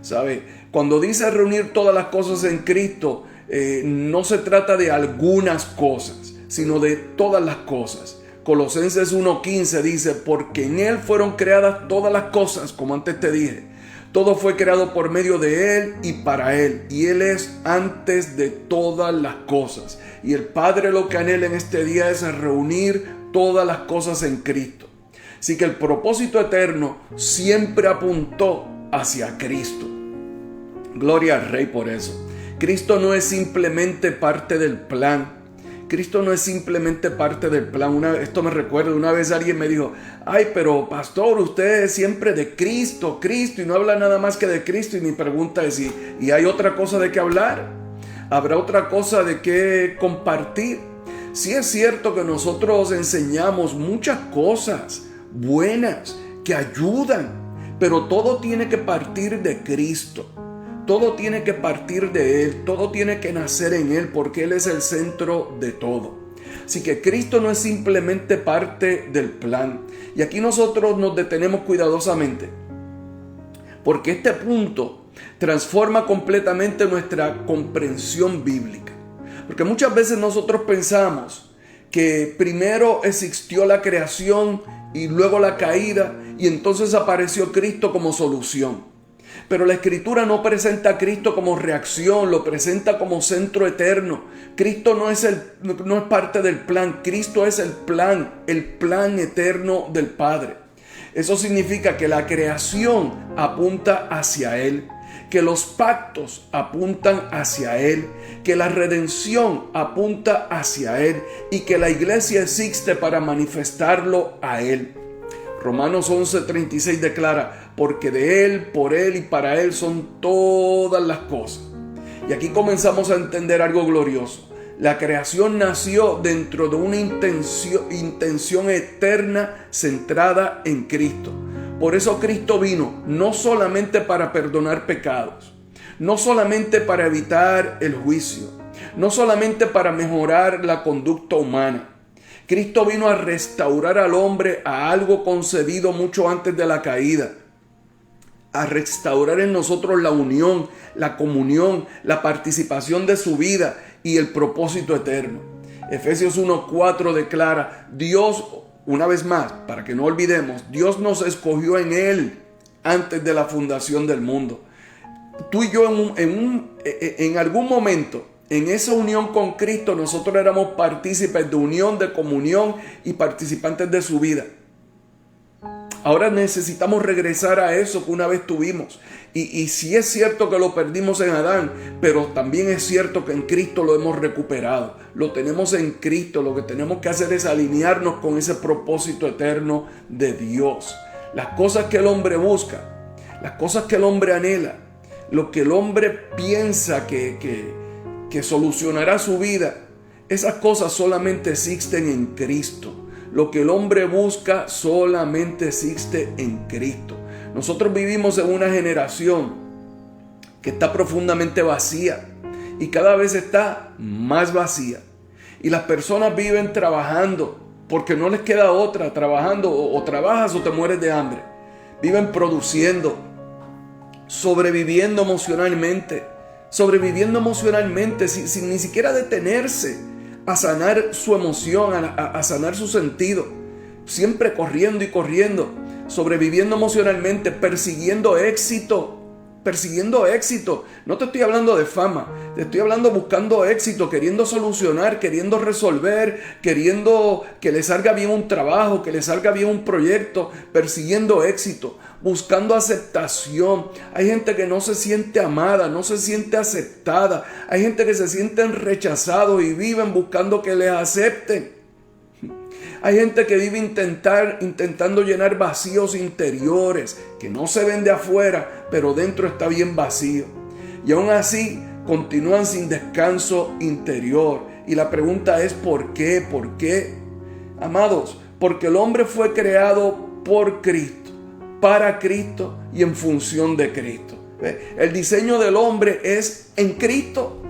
¿Sabe? Cuando dice reunir todas las cosas en Cristo, no se trata de algunas cosas, sino de todas las cosas. Colosenses 1:15 dice, porque en Él fueron creadas todas las cosas, como antes te dije. Todo fue creado por medio de Él y para Él. Y Él es antes de todas las cosas. Y el Padre lo que anhela en este día es reunir todas las cosas en Cristo. Así que el propósito eterno siempre apuntó hacia Cristo. Gloria al Rey por eso. Cristo no es simplemente parte del plan. Cristo no es simplemente parte del plan. Esto me recuerda, una vez alguien me dijo, ay, pero pastor, usted es siempre de Cristo, y no habla nada más que de Cristo. Y mi pregunta es, ¿y hay otra cosa de qué hablar? ¿Habrá otra cosa de qué compartir? Sí es cierto que nosotros enseñamos muchas cosas buenas que ayudan, pero todo tiene que partir de Cristo. Todo tiene que partir de Él, todo tiene que nacer en Él, porque Él es el centro de todo. Así que Cristo no es simplemente parte del plan. Y aquí nosotros nos detenemos cuidadosamente, porque este punto transforma completamente nuestra comprensión bíblica. Porque muchas veces nosotros pensamos que primero existió la creación y luego la caída, y entonces apareció Cristo como solución. Pero la Escritura no presenta a Cristo como reacción, lo presenta como centro eterno. Cristo no es parte del plan, Cristo es el plan eterno del Padre. Eso significa que la creación apunta hacia Él, que los pactos apuntan hacia Él, que la redención apunta hacia Él y que la iglesia existe para manifestarlo a Él. Romanos 11:36 declara, porque de Él, por Él y para Él son todas las cosas. Y aquí comenzamos a entender algo glorioso. La creación nació dentro de una intención eterna centrada en Cristo. Por eso Cristo vino no solamente para perdonar pecados, no solamente para evitar el juicio, no solamente para mejorar la conducta humana. Cristo vino a restaurar al hombre a algo concebido mucho antes de la caída, a restaurar en nosotros la unión, la comunión, la participación de su vida y el propósito eterno. Efesios 1:4 declara, Dios, una vez más, para que no olvidemos, Dios nos escogió en Él antes de la fundación del mundo. Tú y yo en algún momento, en esa unión con Cristo, nosotros éramos partícipes de unión, de comunión y participantes de su vida. Ahora necesitamos regresar a eso que una vez tuvimos. Y sí es cierto que lo perdimos en Adán, pero también es cierto que en Cristo lo hemos recuperado. Lo tenemos en Cristo. Lo que tenemos que hacer es alinearnos con ese propósito eterno de Dios. Las cosas que el hombre busca, las cosas que el hombre anhela, lo que el hombre piensa que solucionará su vida, esas cosas solamente existen en Cristo. Lo que el hombre busca solamente existe en Cristo. Nosotros vivimos en una generación que está profundamente vacía y cada vez está más vacía. Y las personas viven trabajando porque no les queda otra, trabajando, o trabajas o te mueres de hambre. Viven produciendo, sobreviviendo emocionalmente sin ni siquiera detenerse a sanar su emoción, a sanar su sentido. Siempre corriendo y corriendo, sobreviviendo emocionalmente, persiguiendo éxito. No te estoy hablando de fama, te estoy hablando buscando éxito, queriendo solucionar, queriendo resolver, queriendo que le salga bien un trabajo, que le salga bien un proyecto, persiguiendo éxito, buscando aceptación. Hay gente que no se siente amada, no se siente aceptada. Hay gente que se sienten rechazados y viven buscando que les acepten. Hay gente que vive intentando llenar vacíos interiores que no se ven de afuera, pero dentro está bien vacío. Y aún así continúan sin descanso interior. Y la pregunta es ¿por qué? ¿Por qué? Amados, Porque el hombre fue creado por Cristo, para Cristo y en función de Cristo. El diseño del hombre es en Cristo.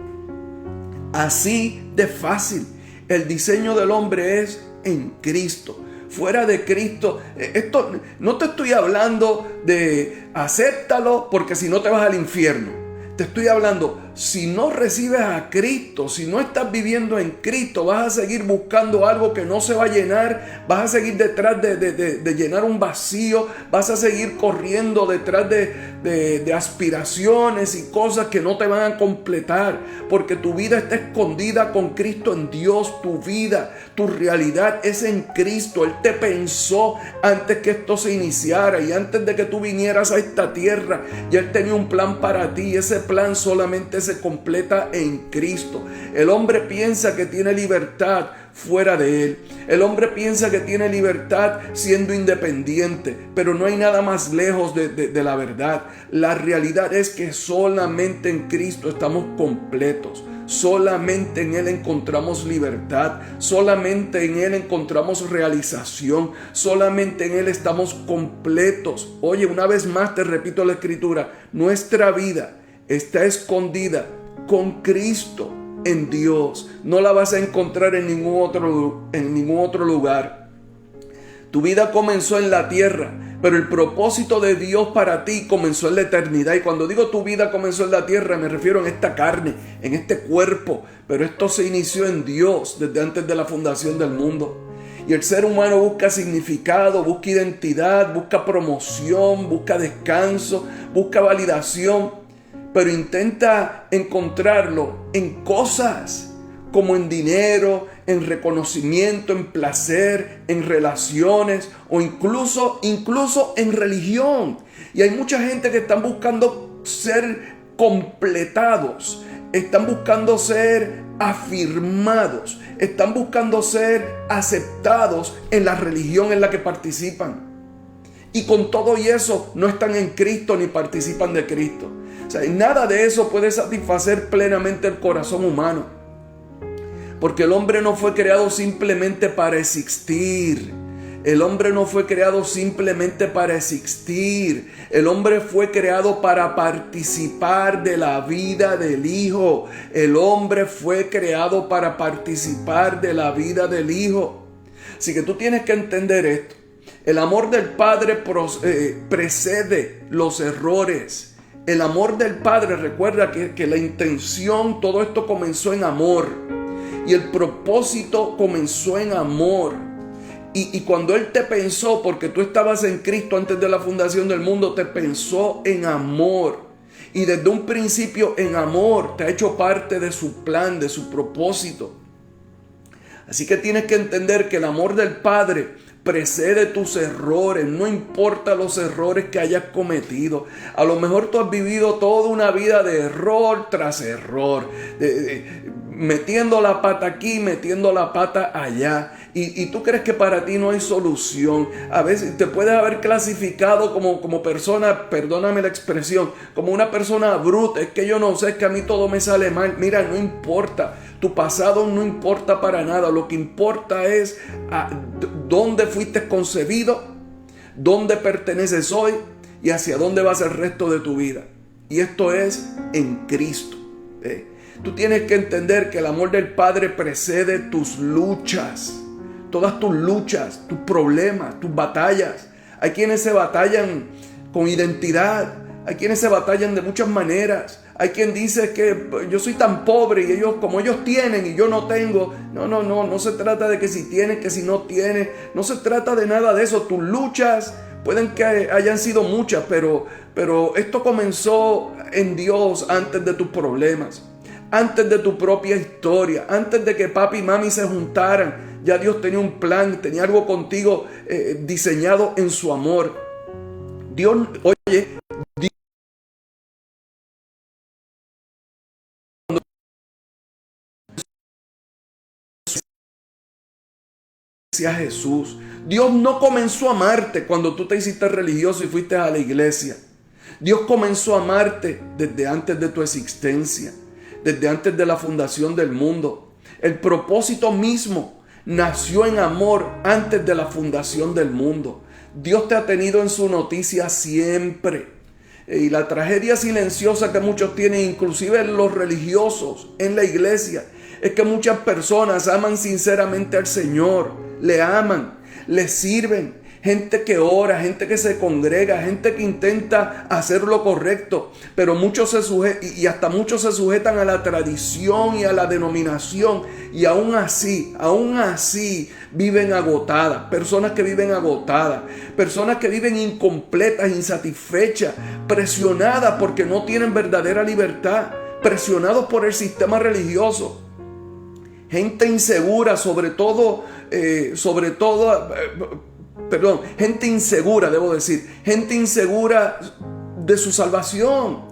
Así de fácil. El diseño del hombre es en Cristo. Fuera de Cristo, esto no te estoy hablando de acéptalo porque si no te vas al infierno. Te estoy hablando, si no recibes a Cristo, si no estás viviendo en Cristo, vas a seguir buscando algo que no se va a llenar, vas a seguir detrás de llenar un vacío, vas a seguir corriendo detrás de aspiraciones y cosas que no te van a completar, porque tu vida está escondida con Cristo en Dios, tu vida, tu realidad es en Cristo. Él te pensó antes que esto se iniciara y antes de que tú vinieras a esta tierra, y Él tenía un plan para ti, y ese plan solamente se completa en Cristo. El hombre piensa que tiene libertad fuera de Él. El hombre piensa que tiene libertad siendo independiente, pero no hay nada más lejos de la verdad. La realidad es que solamente en Cristo estamos completos. Solamente en Él encontramos libertad, solamente en Él encontramos realización, solamente en Él estamos completos. Oye, una vez más te repito la escritura, nuestra vida está escondida con Cristo en Dios. No la vas a encontrar en ningún otro lugar. Tu vida comenzó en la tierra, pero el propósito de Dios para ti comenzó en la eternidad. Y cuando digo tu vida comenzó en la tierra, me refiero en esta carne, en este cuerpo. Pero esto se inició en Dios desde antes de la fundación del mundo. Y el ser humano busca significado, busca identidad, busca promoción, busca descanso, busca validación. Pero intenta encontrarlo en cosas como en dinero, en reconocimiento, en placer, en relaciones o incluso en religión. Y hay mucha gente que están buscando ser completados, están buscando ser afirmados, están buscando ser aceptados en la religión en la que participan. Y con todo y eso no están en Cristo ni participan de Cristo. O sea, nada de eso puede satisfacer plenamente el corazón humano. Porque el hombre no fue creado simplemente para existir. El hombre no fue creado simplemente para existir. El hombre fue creado para participar de la vida del Hijo. El hombre fue creado para participar de la vida del Hijo. Así que tú tienes que entender esto. El amor del Padre precede los errores. El amor del Padre, recuerda que la intención, todo esto comenzó en amor. Y el propósito comenzó en amor. Y cuando Él te pensó, porque tú estabas en Cristo antes de la fundación del mundo, te pensó en amor. Y desde un principio en amor te ha hecho parte de su plan, de su propósito. Así que tienes que entender que el amor del Padre precede tus errores, no importa los errores que hayas cometido. A lo mejor tú has vivido toda una vida de error tras error, metiendo la pata aquí, metiendo la pata allá. Y tú crees que para ti no hay solución. A veces te puedes haber clasificado como persona, perdóname la expresión, como una persona bruta. Es que yo no sé, es que a mí todo me sale mal. Mira, no importa. Tu pasado no importa para nada. Lo que importa es dónde fuiste concebido, dónde perteneces hoy y hacia dónde vas el resto de tu vida. Y esto es en Cristo. Tú tienes que entender que el amor del Padre precede tus luchas. Todas tus luchas, tus problemas, tus batallas. Hay quienes se batallan con identidad. Hay quienes se batallan de muchas maneras. Hay quien dice que yo soy tan pobre y ellos, como ellos tienen y yo no tengo. No se trata de que si tienes, que si no tienes. No se trata de nada de eso. Tus luchas pueden que hayan sido muchas, pero esto comenzó en Dios antes de tus problemas, antes de tu propia historia, antes de que papi y mami se juntaran. Ya Dios tenía un plan, tenía algo contigo diseñado en su amor. Dios, oye, a Jesús. Dios no comenzó a amarte cuando tú te hiciste religioso y fuiste a la iglesia. Dios comenzó a amarte desde antes de tu existencia, desde antes de la fundación del mundo. El propósito mismo nació en amor antes de la fundación del mundo. Dios te ha tenido en su noticia siempre. Y la tragedia silenciosa que muchos tienen, inclusive los religiosos en la iglesia, es que muchas personas aman sinceramente al Señor, le aman, le sirven. Gente que ora, gente que se congrega, gente que intenta hacer lo correcto, pero muchos se sujetan a la tradición y a la denominación, y aún así viven agotadas. Personas que viven agotadas, personas que viven incompletas, insatisfechas, presionadas porque no tienen verdadera libertad, presionados por el sistema religioso. Gente insegura, gente insegura, gente insegura de su salvación.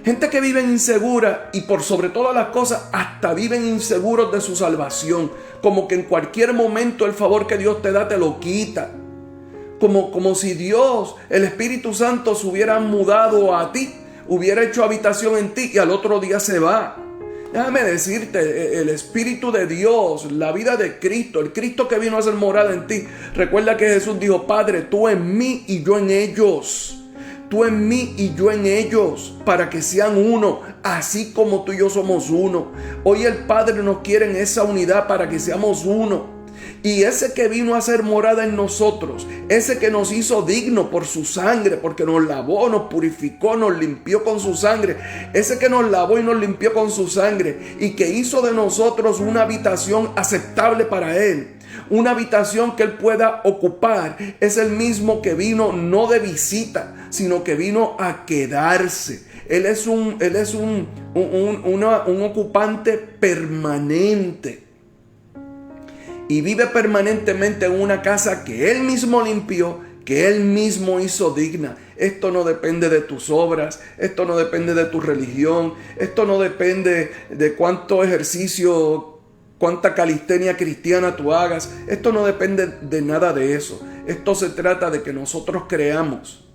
Gente que vive insegura y por sobre todas las cosas hasta viven inseguros de su salvación. Como que en cualquier momento el favor que Dios te da te lo quita. Como si Dios, el Espíritu Santo, se hubiera mudado a ti, hubiera hecho habitación en ti y al otro día se va. Déjame decirte, el Espíritu de Dios, la vida de Cristo, el Cristo que vino a hacer morada en ti. Recuerda que Jesús dijo: Padre, tú en mí y yo en ellos. Tú en mí y yo en ellos, para que sean uno, así como tú y yo somos uno. Hoy el Padre nos quiere en esa unidad para que seamos uno. Y ese que vino a hacer morada en nosotros, ese que nos hizo digno por su sangre, porque nos lavó, nos purificó, nos limpió con su sangre, ese que nos lavó y nos limpió con su sangre y que hizo de nosotros una habitación aceptable para Él, una habitación que Él pueda ocupar, es el mismo que vino no de visita, sino que vino a quedarse. Él es un ocupante permanente. Y vive permanentemente en una casa que Él mismo limpió, que Él mismo hizo digna. Esto no depende de tus obras, esto no depende de tu religión, esto no depende de cuánto ejercicio, cuánta calistenia cristiana tú hagas. Esto no depende de nada de eso. Esto se trata de que nosotros creamos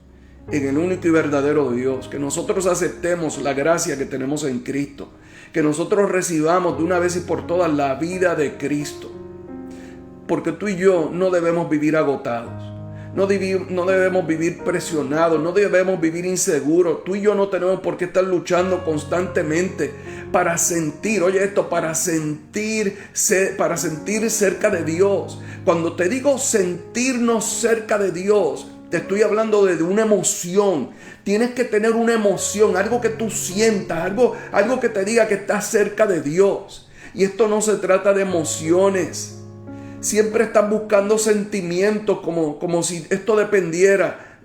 en el único y verdadero Dios, que nosotros aceptemos la gracia que tenemos en Cristo, que nosotros recibamos de una vez y por todas la vida de Cristo. Porque tú y yo no debemos vivir agotados, no debemos vivir presionados, no debemos vivir inseguros. Tú y yo no tenemos por qué estar luchando constantemente para sentir, para sentir cerca de Dios. Cuando te digo sentirnos cerca de Dios, te estoy hablando de una emoción. Tienes que tener una emoción, algo que tú sientas, algo que te diga que estás cerca de Dios. Y esto no se trata de emociones. Siempre están buscando sentimientos como si esto dependiera,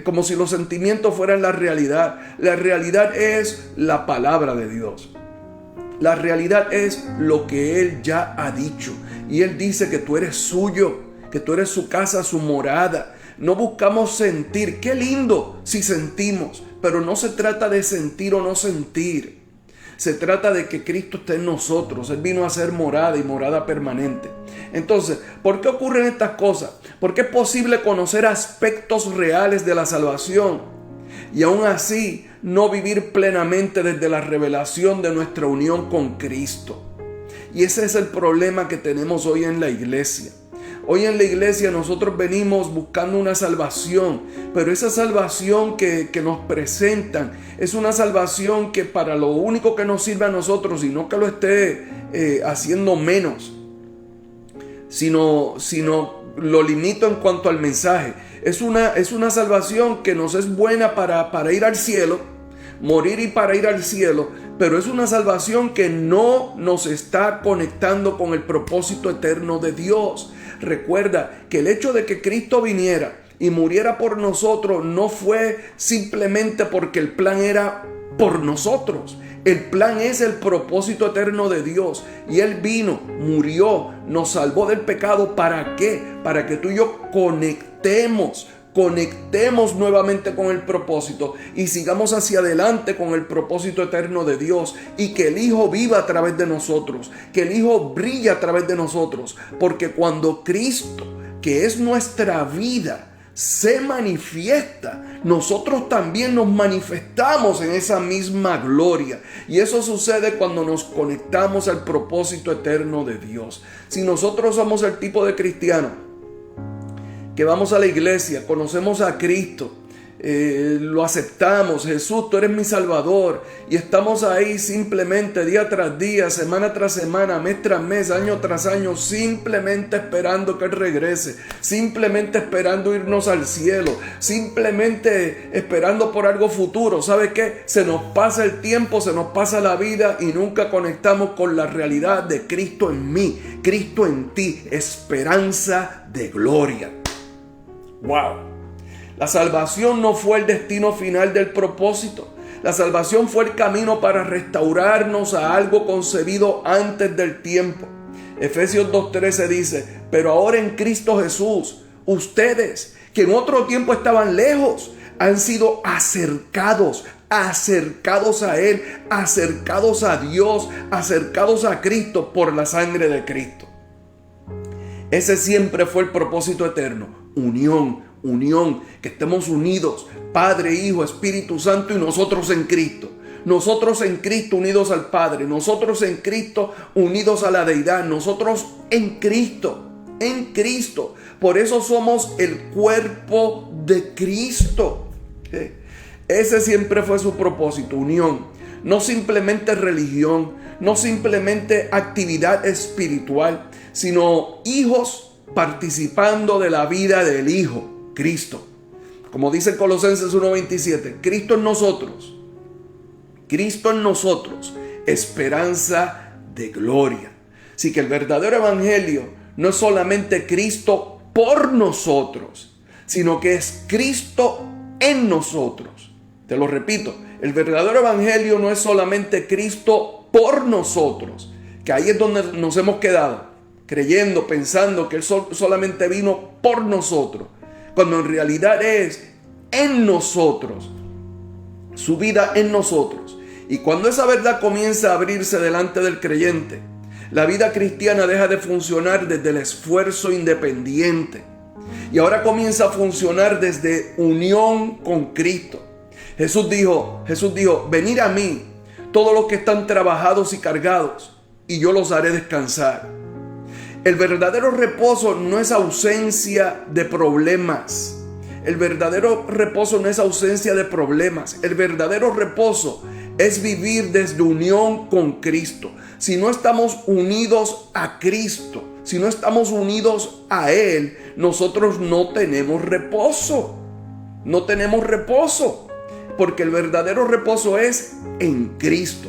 como si los sentimientos fueran la realidad. La realidad es la palabra de Dios. La realidad es lo que Él ya ha dicho. Y Él dice que tú eres suyo, que tú eres su casa, su morada. No buscamos sentir. Qué lindo si sentimos, pero no se trata de sentir o no sentir. Se trata de que Cristo esté en nosotros. Él vino a ser morada y morada permanente. Entonces, ¿por qué ocurren estas cosas? Porque es posible conocer aspectos reales de la salvación y aún así no vivir plenamente desde la revelación de nuestra unión con Cristo. Y ese es el problema que tenemos hoy en la iglesia. Hoy en la iglesia nosotros venimos buscando una salvación, pero esa salvación que nos presentan es una salvación que para lo único que nos sirve a nosotros, y no que lo esté haciendo menos, sino lo limito en cuanto al mensaje. Es una salvación que nos es buena para ir al cielo, morir y para ir al cielo, pero es una salvación que no nos está conectando con el propósito eterno de Dios. Recuerda que el hecho de que Cristo viniera y muriera por nosotros no fue simplemente porque el plan era por nosotros. El plan es el propósito eterno de Dios. Y Él vino, murió, nos salvó del pecado. ¿Para qué? Para que tú y yo conectemos nuevamente con el propósito y sigamos hacia adelante con el propósito eterno de Dios, y que el Hijo viva a través de nosotros, que el Hijo brille a través de nosotros, porque cuando Cristo, que es nuestra vida, se manifiesta, nosotros también nos manifestamos en esa misma gloria. Y eso sucede cuando nos conectamos al propósito eterno de Dios. Si nosotros somos el tipo de cristiano que vamos a la iglesia, conocemos a Cristo, lo aceptamos, Jesús, tú eres mi Salvador, y estamos ahí simplemente día tras día, semana tras semana, mes tras mes, año tras año, simplemente esperando que Él regrese, simplemente esperando irnos al cielo, simplemente esperando por algo futuro. ¿Sabe qué? Se nos pasa el tiempo, se nos pasa la vida y nunca conectamos con la realidad de Cristo en mí, Cristo en ti, esperanza de gloria. ¡Wow! La salvación no fue el destino final del propósito. La salvación fue el camino para restaurarnos a algo concebido antes del tiempo. Efesios 2:13 dice: pero ahora en Cristo Jesús, ustedes que en otro tiempo estaban lejos, han sido acercados a Él, acercados a Dios, acercados a Cristo por la sangre de Cristo. Ese siempre fue el propósito eterno. Unión, que estemos unidos, Padre, Hijo, Espíritu Santo, y nosotros en Cristo. Nosotros en Cristo unidos al Padre, nosotros en Cristo unidos a la deidad, nosotros en Cristo. Por eso somos el cuerpo de Cristo. Ese siempre fue su propósito, unión. No simplemente religión, no simplemente actividad espiritual, sino hijos participando de la vida del Hijo, Cristo. Como dice Colosenses 1:27, Cristo en nosotros, esperanza de gloria. Así que el verdadero evangelio no es solamente Cristo por nosotros, sino que es Cristo en nosotros. Te lo repito, el verdadero evangelio no es solamente Cristo por nosotros, que ahí es donde nos hemos quedado, creyendo, pensando que Él solamente vino por nosotros, cuando en realidad es en nosotros, su vida en nosotros. Y cuando esa verdad comienza a abrirse delante del creyente, la vida cristiana deja de funcionar desde el esfuerzo independiente y ahora comienza a funcionar desde unión con Cristo. Jesús dijo, venid a mí, todos los que están trabajados y cargados, y yo los haré descansar. El verdadero reposo no es ausencia de problemas. El verdadero reposo no es ausencia de problemas. El verdadero reposo es vivir desde unión con Cristo. Si no estamos unidos a Cristo, si no estamos unidos a Él, nosotros no tenemos reposo. No tenemos reposo, porque el verdadero reposo es en Cristo.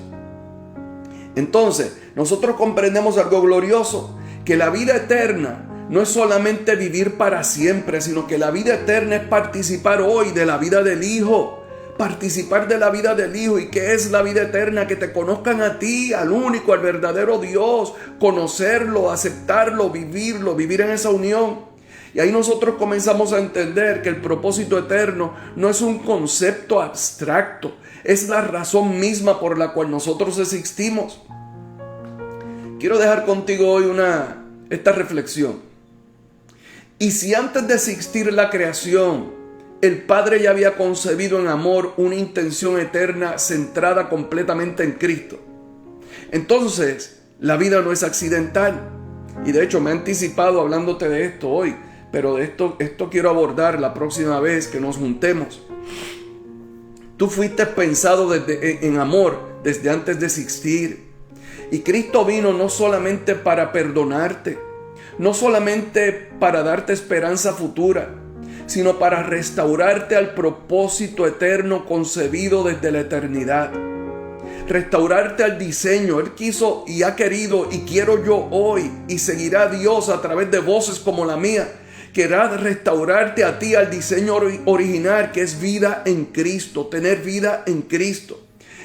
Entonces, nosotros comprendemos algo glorioso, que la vida eterna no es solamente vivir para siempre, sino que la vida eterna es participar hoy de la vida del Hijo. Participar de la vida del Hijo. ¿Y qué es la vida eterna? Que te conozcan a ti, al único, al verdadero Dios. Conocerlo, aceptarlo, vivirlo, vivir en esa unión. Y ahí nosotros comenzamos a entender que el propósito eterno no es un concepto abstracto. Es la razón misma por la cual nosotros existimos. Quiero dejar contigo hoy esta reflexión. Y si antes de existir la creación, el Padre ya había concebido en amor una intención eterna centrada completamente en Cristo, entonces la vida no es accidental. Y de hecho me he anticipado hablándote de esto hoy, pero de esto quiero abordar la próxima vez que nos juntemos. Tú fuiste pensado en amor desde antes de existir. Y Cristo vino no solamente para perdonarte, no solamente para darte esperanza futura, sino para restaurarte al propósito eterno concebido desde la eternidad. Restaurarte al diseño. Él quiso y ha querido, y quiero yo hoy, y seguirá Dios a través de voces como la mía, querrá restaurarte a ti al diseño original, que es vida en Cristo, tener vida en Cristo.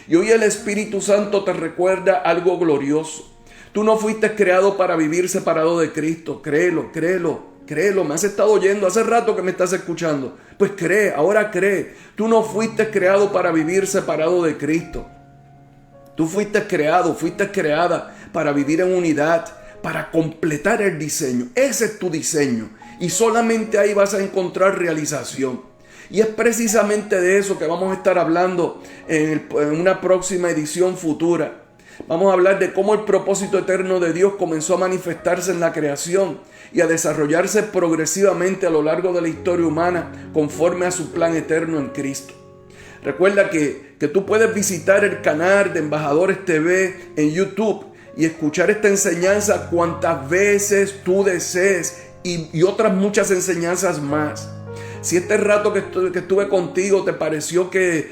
Y hoy el Espíritu Santo te recuerda algo glorioso. Tú no fuiste creado para vivir separado de Cristo. Créelo. Me has estado oyendo hace rato que me estás escuchando. Pues cree, ahora cree. Tú no fuiste creado para vivir separado de Cristo. Tú fuiste creada para vivir en unidad, para completar el diseño. Ese es tu diseño. Y solamente ahí vas a encontrar realización. Y es precisamente de eso que vamos a estar hablando en una próxima edición futura. Vamos a hablar de cómo el propósito eterno de Dios comenzó a manifestarse en la creación y a desarrollarse progresivamente a lo largo de la historia humana conforme a su plan eterno en Cristo. Recuerda que tú puedes visitar el canal de Embajadores TV en YouTube y escuchar esta enseñanza cuantas veces tú desees y otras muchas enseñanzas más. Si este rato que estuve contigo te pareció que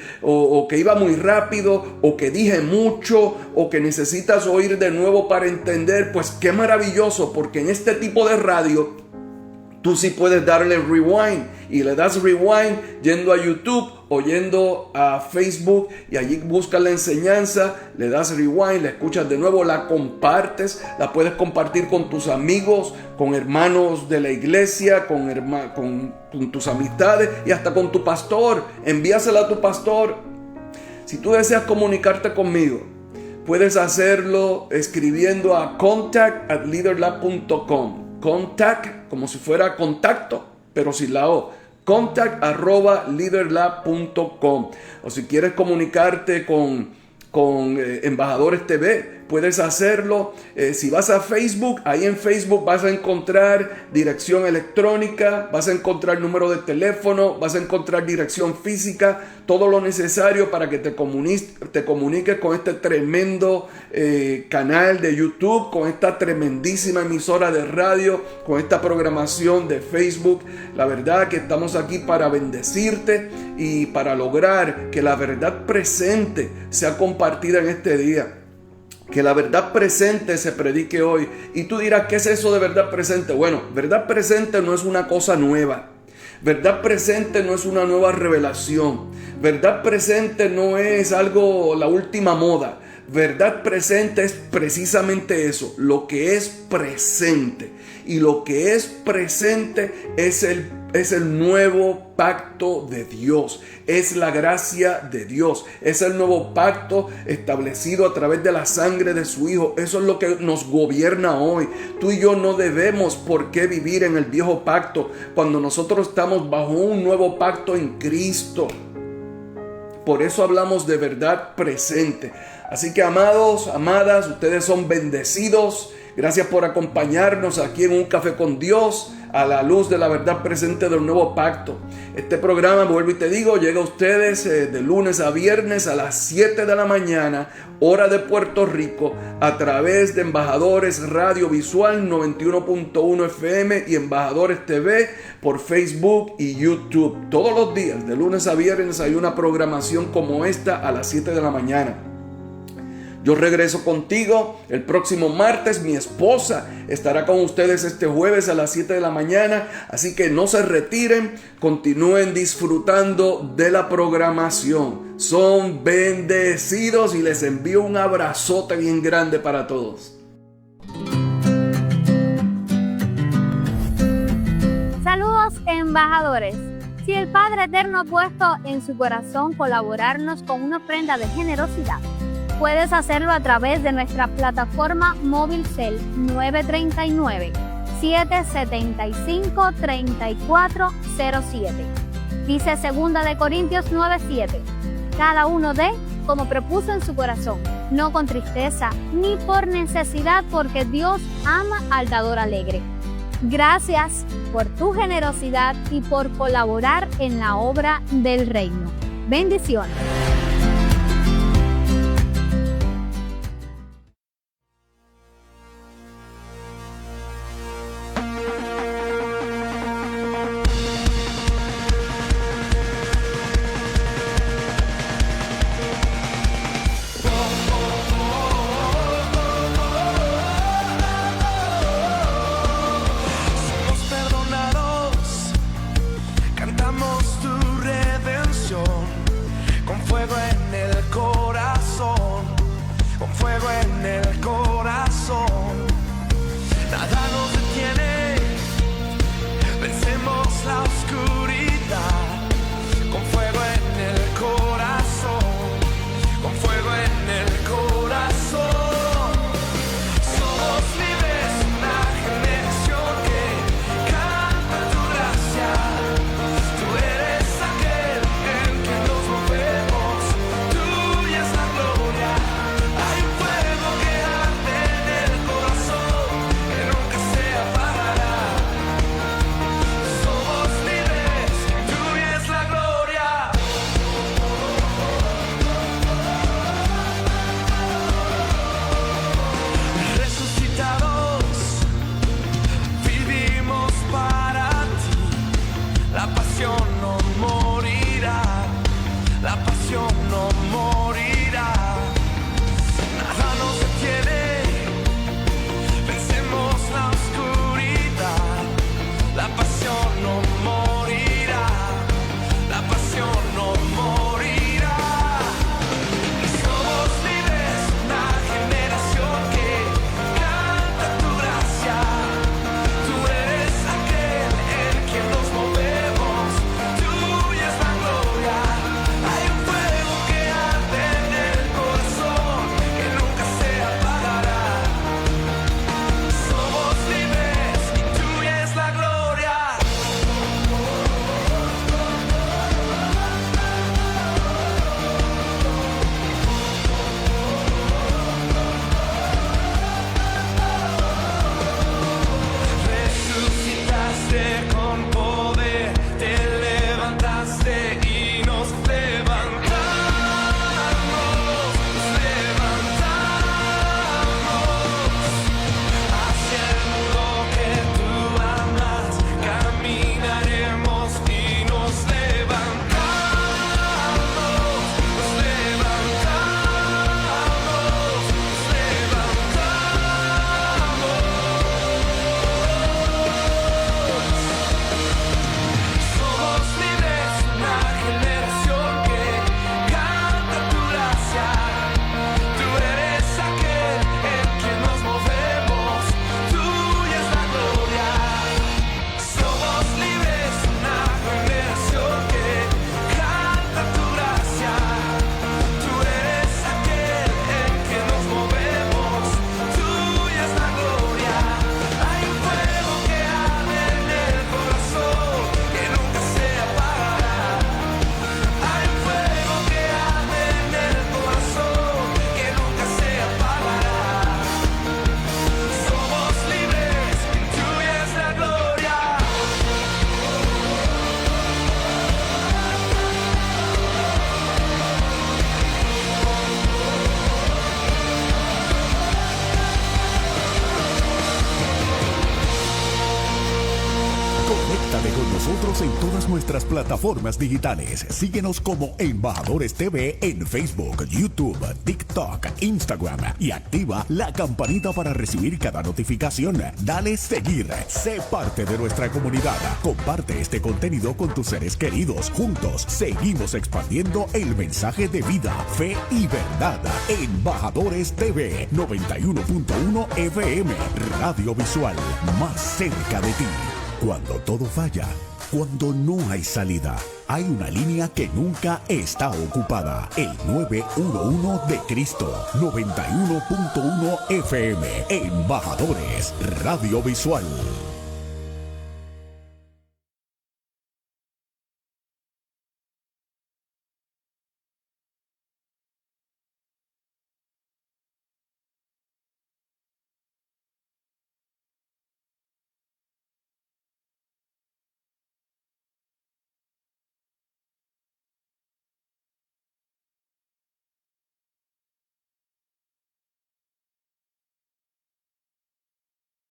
iba muy rápido, o que dije mucho, o que necesitas oír de nuevo para entender, pues qué maravilloso, porque en este tipo de radio tú sí puedes darle rewind, y le das rewind yendo a YouTube o yendo a Facebook, y allí buscas la enseñanza, le das rewind, la escuchas de nuevo, la compartes, la puedes compartir con tus amigos, con hermanos de la iglesia, con tus amistades y hasta con tu pastor. Envíasela a tu pastor. Si tú deseas comunicarte conmigo, puedes hacerlo escribiendo a contact@leaderlab.com. Contact, como si fuera contacto, pero sin la O. contact@leaderlab.com. O si quieres comunicarte con Embajadores TV, puedes hacerlo. Si vas a Facebook, ahí en Facebook vas a encontrar dirección electrónica, vas a encontrar número de teléfono, vas a encontrar dirección física, todo lo necesario para que te comuniques con este tremendo canal de YouTube, con esta tremendísima emisora de radio, con esta programación de Facebook. La verdad que estamos aquí para bendecirte y para lograr que la verdad presente sea compartida en este día. Que la verdad presente se predique hoy. Y tú dirás, ¿qué es eso de verdad presente? Bueno, verdad presente no es una cosa nueva. Verdad presente no es una nueva revelación. Verdad presente no es algo, la última moda. Verdad presente es precisamente eso, lo que es presente. Y lo que es presente es el nuevo pacto de Dios, es la gracia de Dios, es el nuevo pacto establecido a través de la sangre de su Hijo. Eso es lo que nos gobierna hoy. Tú y yo no debemos por qué vivir en el viejo pacto cuando nosotros estamos bajo un nuevo pacto en Cristo. Por eso hablamos de verdad presente. Así que, amados, amadas, ustedes son bendecidos. Gracias por acompañarnos aquí en Un Café con Dios, a la luz de la verdad presente del nuevo pacto. Este programa, vuelvo y te digo, llega a ustedes de lunes a viernes a las 7 de la mañana, hora de Puerto Rico, a través de Embajadores Radio Visual 91.1 FM y Embajadores TV por Facebook y YouTube. Todos los días, de lunes a viernes, hay una programación como esta a las 7 de la mañana. Yo regreso contigo el próximo martes. Mi esposa estará con ustedes este jueves a las 7 de la mañana. Así que no se retiren, continúen disfrutando de la programación. Son bendecidos y les envío un abrazote bien grande para todos. Saludos, embajadores. Si el Padre Eterno ha puesto en su corazón colaborarnos con una ofrenda de generosidad, puedes hacerlo a través de nuestra plataforma móvil Cel 939-775-3407. Dice 2 Corintios 9:7. Cada uno dé como propuso en su corazón, no con tristeza ni por necesidad, porque Dios ama al dador alegre. Gracias por tu generosidad y por colaborar en la obra del reino. Bendiciones. Cantamos tu redención con fuego. nosotros en todas nuestras plataformas digitales. Síguenos como Embajadores TV en Facebook, YouTube, TikTok, Instagram y activa la campanita para recibir cada notificación. Dale seguir. Sé parte de nuestra comunidad. Comparte este contenido con tus seres queridos. Juntos seguimos expandiendo el mensaje de vida, fe y verdad. Embajadores TV 91.1 FM, Radio Visual, más cerca de ti. Cuando todo falla, cuando no hay salida, hay una línea que nunca está ocupada. El 911 de Cristo, 91.1 FM, Embajadores, Radio Visual.